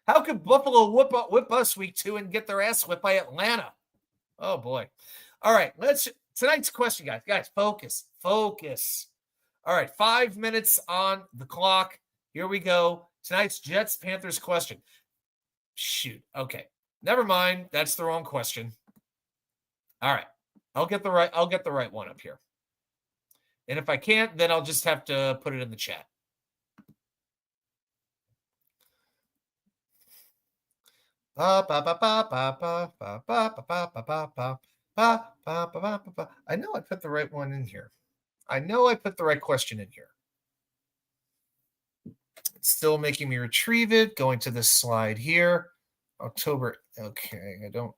A: How could Buffalo whip us week 2 and get their ass whipped by Atlanta? Oh, boy. All right, tonight's question, guys. Guys, focus. All right, 5 minutes on the clock. Here we go. Tonight's Jets-Panthers question. Shoot. Okay. Never mind. That's the wrong question. All right. I'll get the right one up here. And if I can't, then I'll just have to put it in the chat. I know I put the right one in here. I know I put the right question in here. It's still making me retrieve it. Going to this slide here. October. Okay, I don't.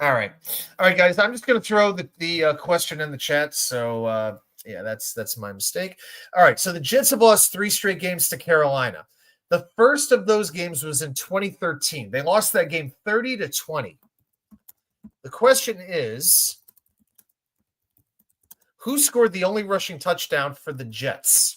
A: All right, guys. I'm just going to throw the question in the chat. So yeah, that's my mistake. All right, so the Jets have lost 3 straight games to Carolina. The first of those games was in 2013. They lost that game 30-20. The question is, who scored the only rushing touchdown for the Jets?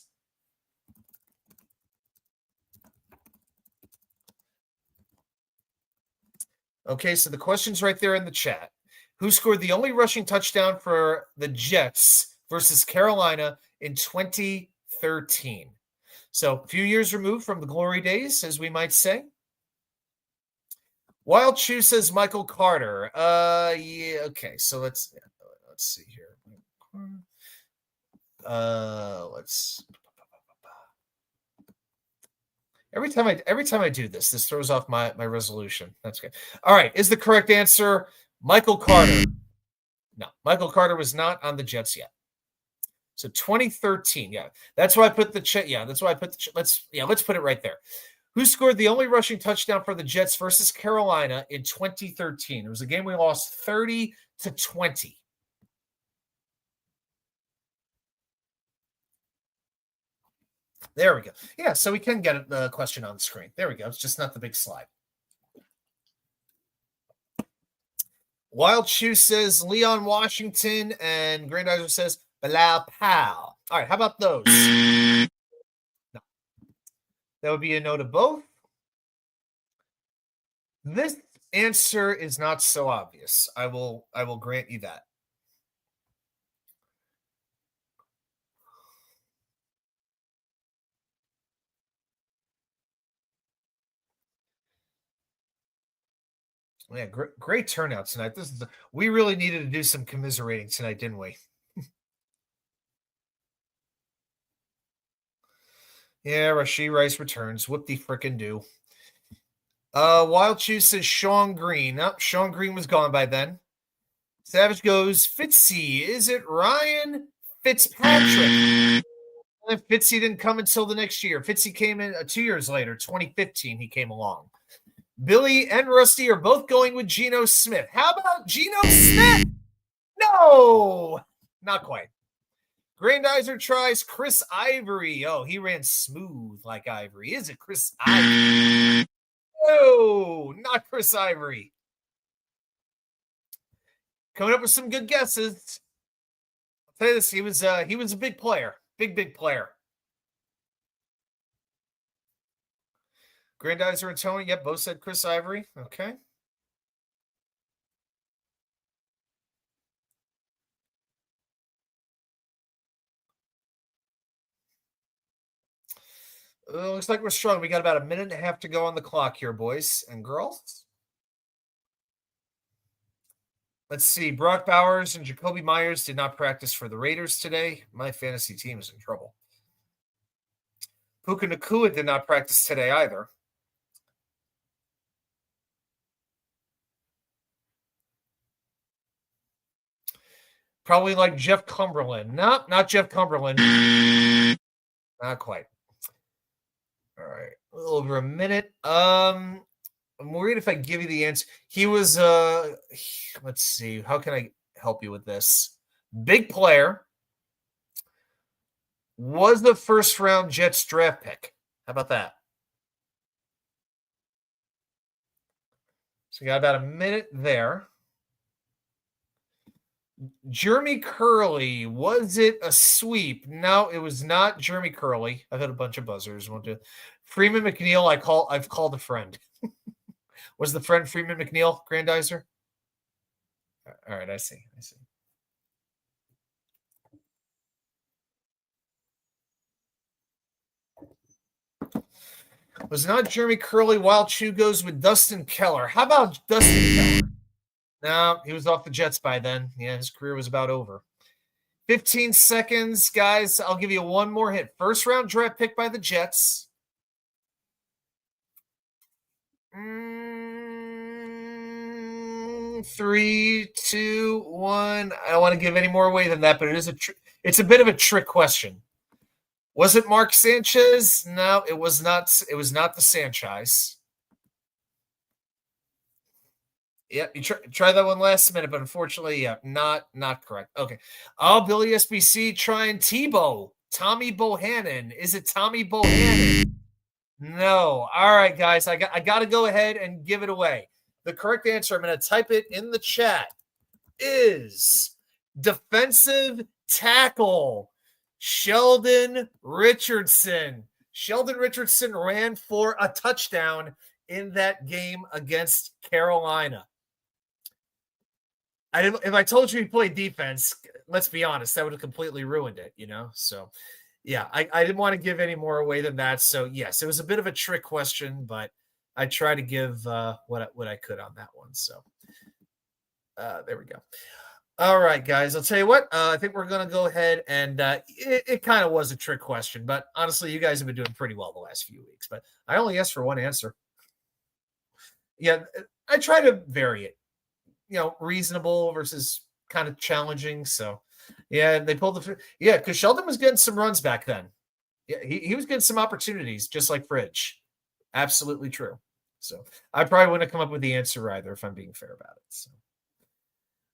A: Okay, so the question's right there in the chat. Who scored the only rushing touchdown for the Jets versus Carolina in 2013? So a few years removed from the glory days, as we might say. Wild Chew says Michael Carter. Yeah, okay. So let's see here. Let's. Every time I do this throws off my resolution. That's good. All right. Is the correct answer Michael Carter? No, Michael Carter was not on the Jets yet. So 2013. Yeah, that's why I put the chat. Yeah, that's why I put the. Let's put it right there. Who scored the only rushing touchdown for the Jets versus Carolina in 2013? It was a game we lost 30-20. There we go. Yeah, so we can get the question on the screen. There we go. It's just not the big slide. Wild Chew says Leon Washington, and Grandizer says Bilal Powell. All right, how about those? No. That would be a no to both. This answer is not so obvious. I will grant you that. Yeah, great turnout tonight. We really needed to do some commiserating tonight, didn't we? Yeah, Rashee Rice returns. Whoop the frickin' do. Wild Chew says Sean Green. Oh, Sean Green was gone by then. Savage goes, Fitzy. Is it Ryan Fitzpatrick? And Fitzy didn't come until the next year. Fitzy came in 2 years later, 2015, he came along. Billy and Rusty are both going with Geno Smith. How about Geno Smith? No, not quite. Grandizer tries Chris Ivory. Oh, he ran smooth like Ivory. Is it Chris Ivory? No, not Chris Ivory. Coming up with some good guesses. I'll tell you this, he was a big player. Big player. Grandizer and Tony, yep, both said Chris Ivory. Okay. Looks like we're strong. We got about a minute and a half to go on the clock here, boys and girls. Let's see. Brock Bowers and Jacoby Myers did not practice for the Raiders today. My fantasy team is in trouble. Puka Nacua did not practice today either. Probably like Jeff Cumberland. No, not Jeff Cumberland. Not quite. All right. A little over a minute. I'm worried if I give you the answer. He was let's see. How can I help you with this? Big player. Was the first round Jets draft pick. How about that? So you got about a minute there. Jeremy Curley, was it a sweep? No, it was not Jeremy Curley. I've had a bunch of buzzers. Freeman McNeil, I've called a friend. Was the friend Freeman McNeil, Grandizer? All right, I see. Was not Jeremy Curley. Wild Chew goes with Dustin Keller. How about Dustin Keller? No, he was off the Jets by then. Yeah, his career was about over. 15 seconds, guys. I'll give you one more hit. First round draft pick by the Jets. 3, 2, 1. I don't want to give any more away than that, but it's a bit of a trick question. Was it Mark Sanchez? No, it was not. It was not the Sanchez. Yep, you try that one last minute, but unfortunately, yeah, not correct. Okay. Oh, Billy SBC trying Tebow. Tommy Bohannon. Is it Tommy Bohannon? No. All right, guys. I got to go ahead and give it away. The correct answer, I'm going to type it in the chat, is defensive tackle Sheldon Richardson. Sheldon Richardson ran for a touchdown in that game against Carolina. If I told you he played defense, let's be honest, that would have completely ruined it, So, yeah, I didn't want to give any more away than that. So, yes, it was a bit of a trick question, but I try to give what I could on that one. So, there we go. All right, guys, I'll tell you what. I think we're going to go ahead and it kind of was a trick question, but honestly, you guys have been doing pretty well the last few weeks. But I only asked for one answer. Yeah, I try to vary it. Reasonable versus kind of challenging. So, yeah, they pulled because Sheldon was getting some runs back then. Yeah, he was getting some opportunities, just like Fridge. Absolutely true. So, I probably wouldn't have come up with the answer either if I'm being fair about it. So,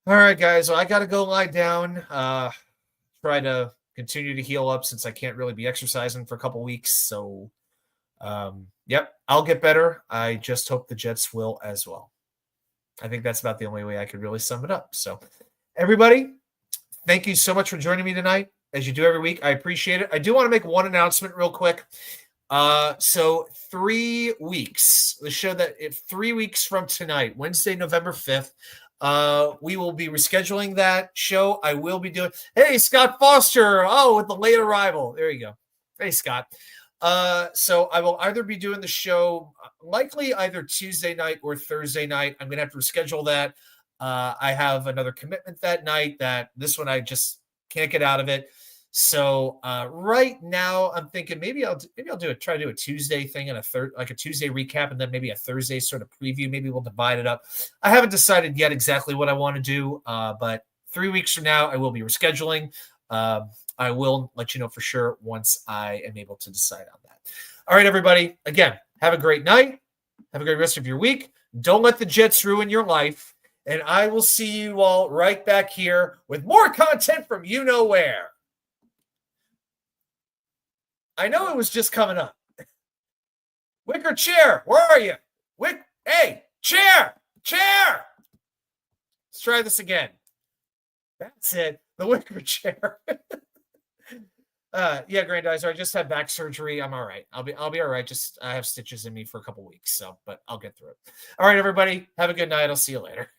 A: all right, guys. Well, I got to go lie down. Try to continue to heal up since I can't really be exercising for a couple weeks. So, yep, I'll get better. I just hope the Jets will as well. I think that's about the only way I could really sum it up. So, everybody, thank you so much for joining me tonight, as you do every week. I appreciate it. I do want to make one announcement real quick. So 3 weeks, the show that 3 weeks from tonight, Wednesday, November 5th, we will be rescheduling that show. I will be doing, hey, Scott Foster. Oh, with the late arrival. There you go. Hey, Scott. So I will either be doing the show likely either Tuesday night or Thursday night. I'm going to have to reschedule that. I have another commitment that night that this one I just can't get out of it. So right now I'm thinking maybe I'll try to do a Tuesday thing and a Tuesday recap and then maybe a Thursday sort of preview. Maybe we'll divide it up. I haven't decided yet exactly what I want to do, but 3 weeks from now I will be rescheduling. I will let you know for sure once I am able to decide on that. All right, everybody. Again, have a great night. Have a great rest of your week. Don't let the Jets ruin your life. And I will see you all right back here with more content from you know where. I know it was just coming up. Wicker chair, where are you? Hey, chair. Let's try this again. That's it. The wicker chair. Yeah, Grandizer, I just had back surgery. I'm all right. I'll be all right. Just I have stitches in me for a couple weeks, but I'll get through it. All right, everybody. Have a good night. I'll see you later.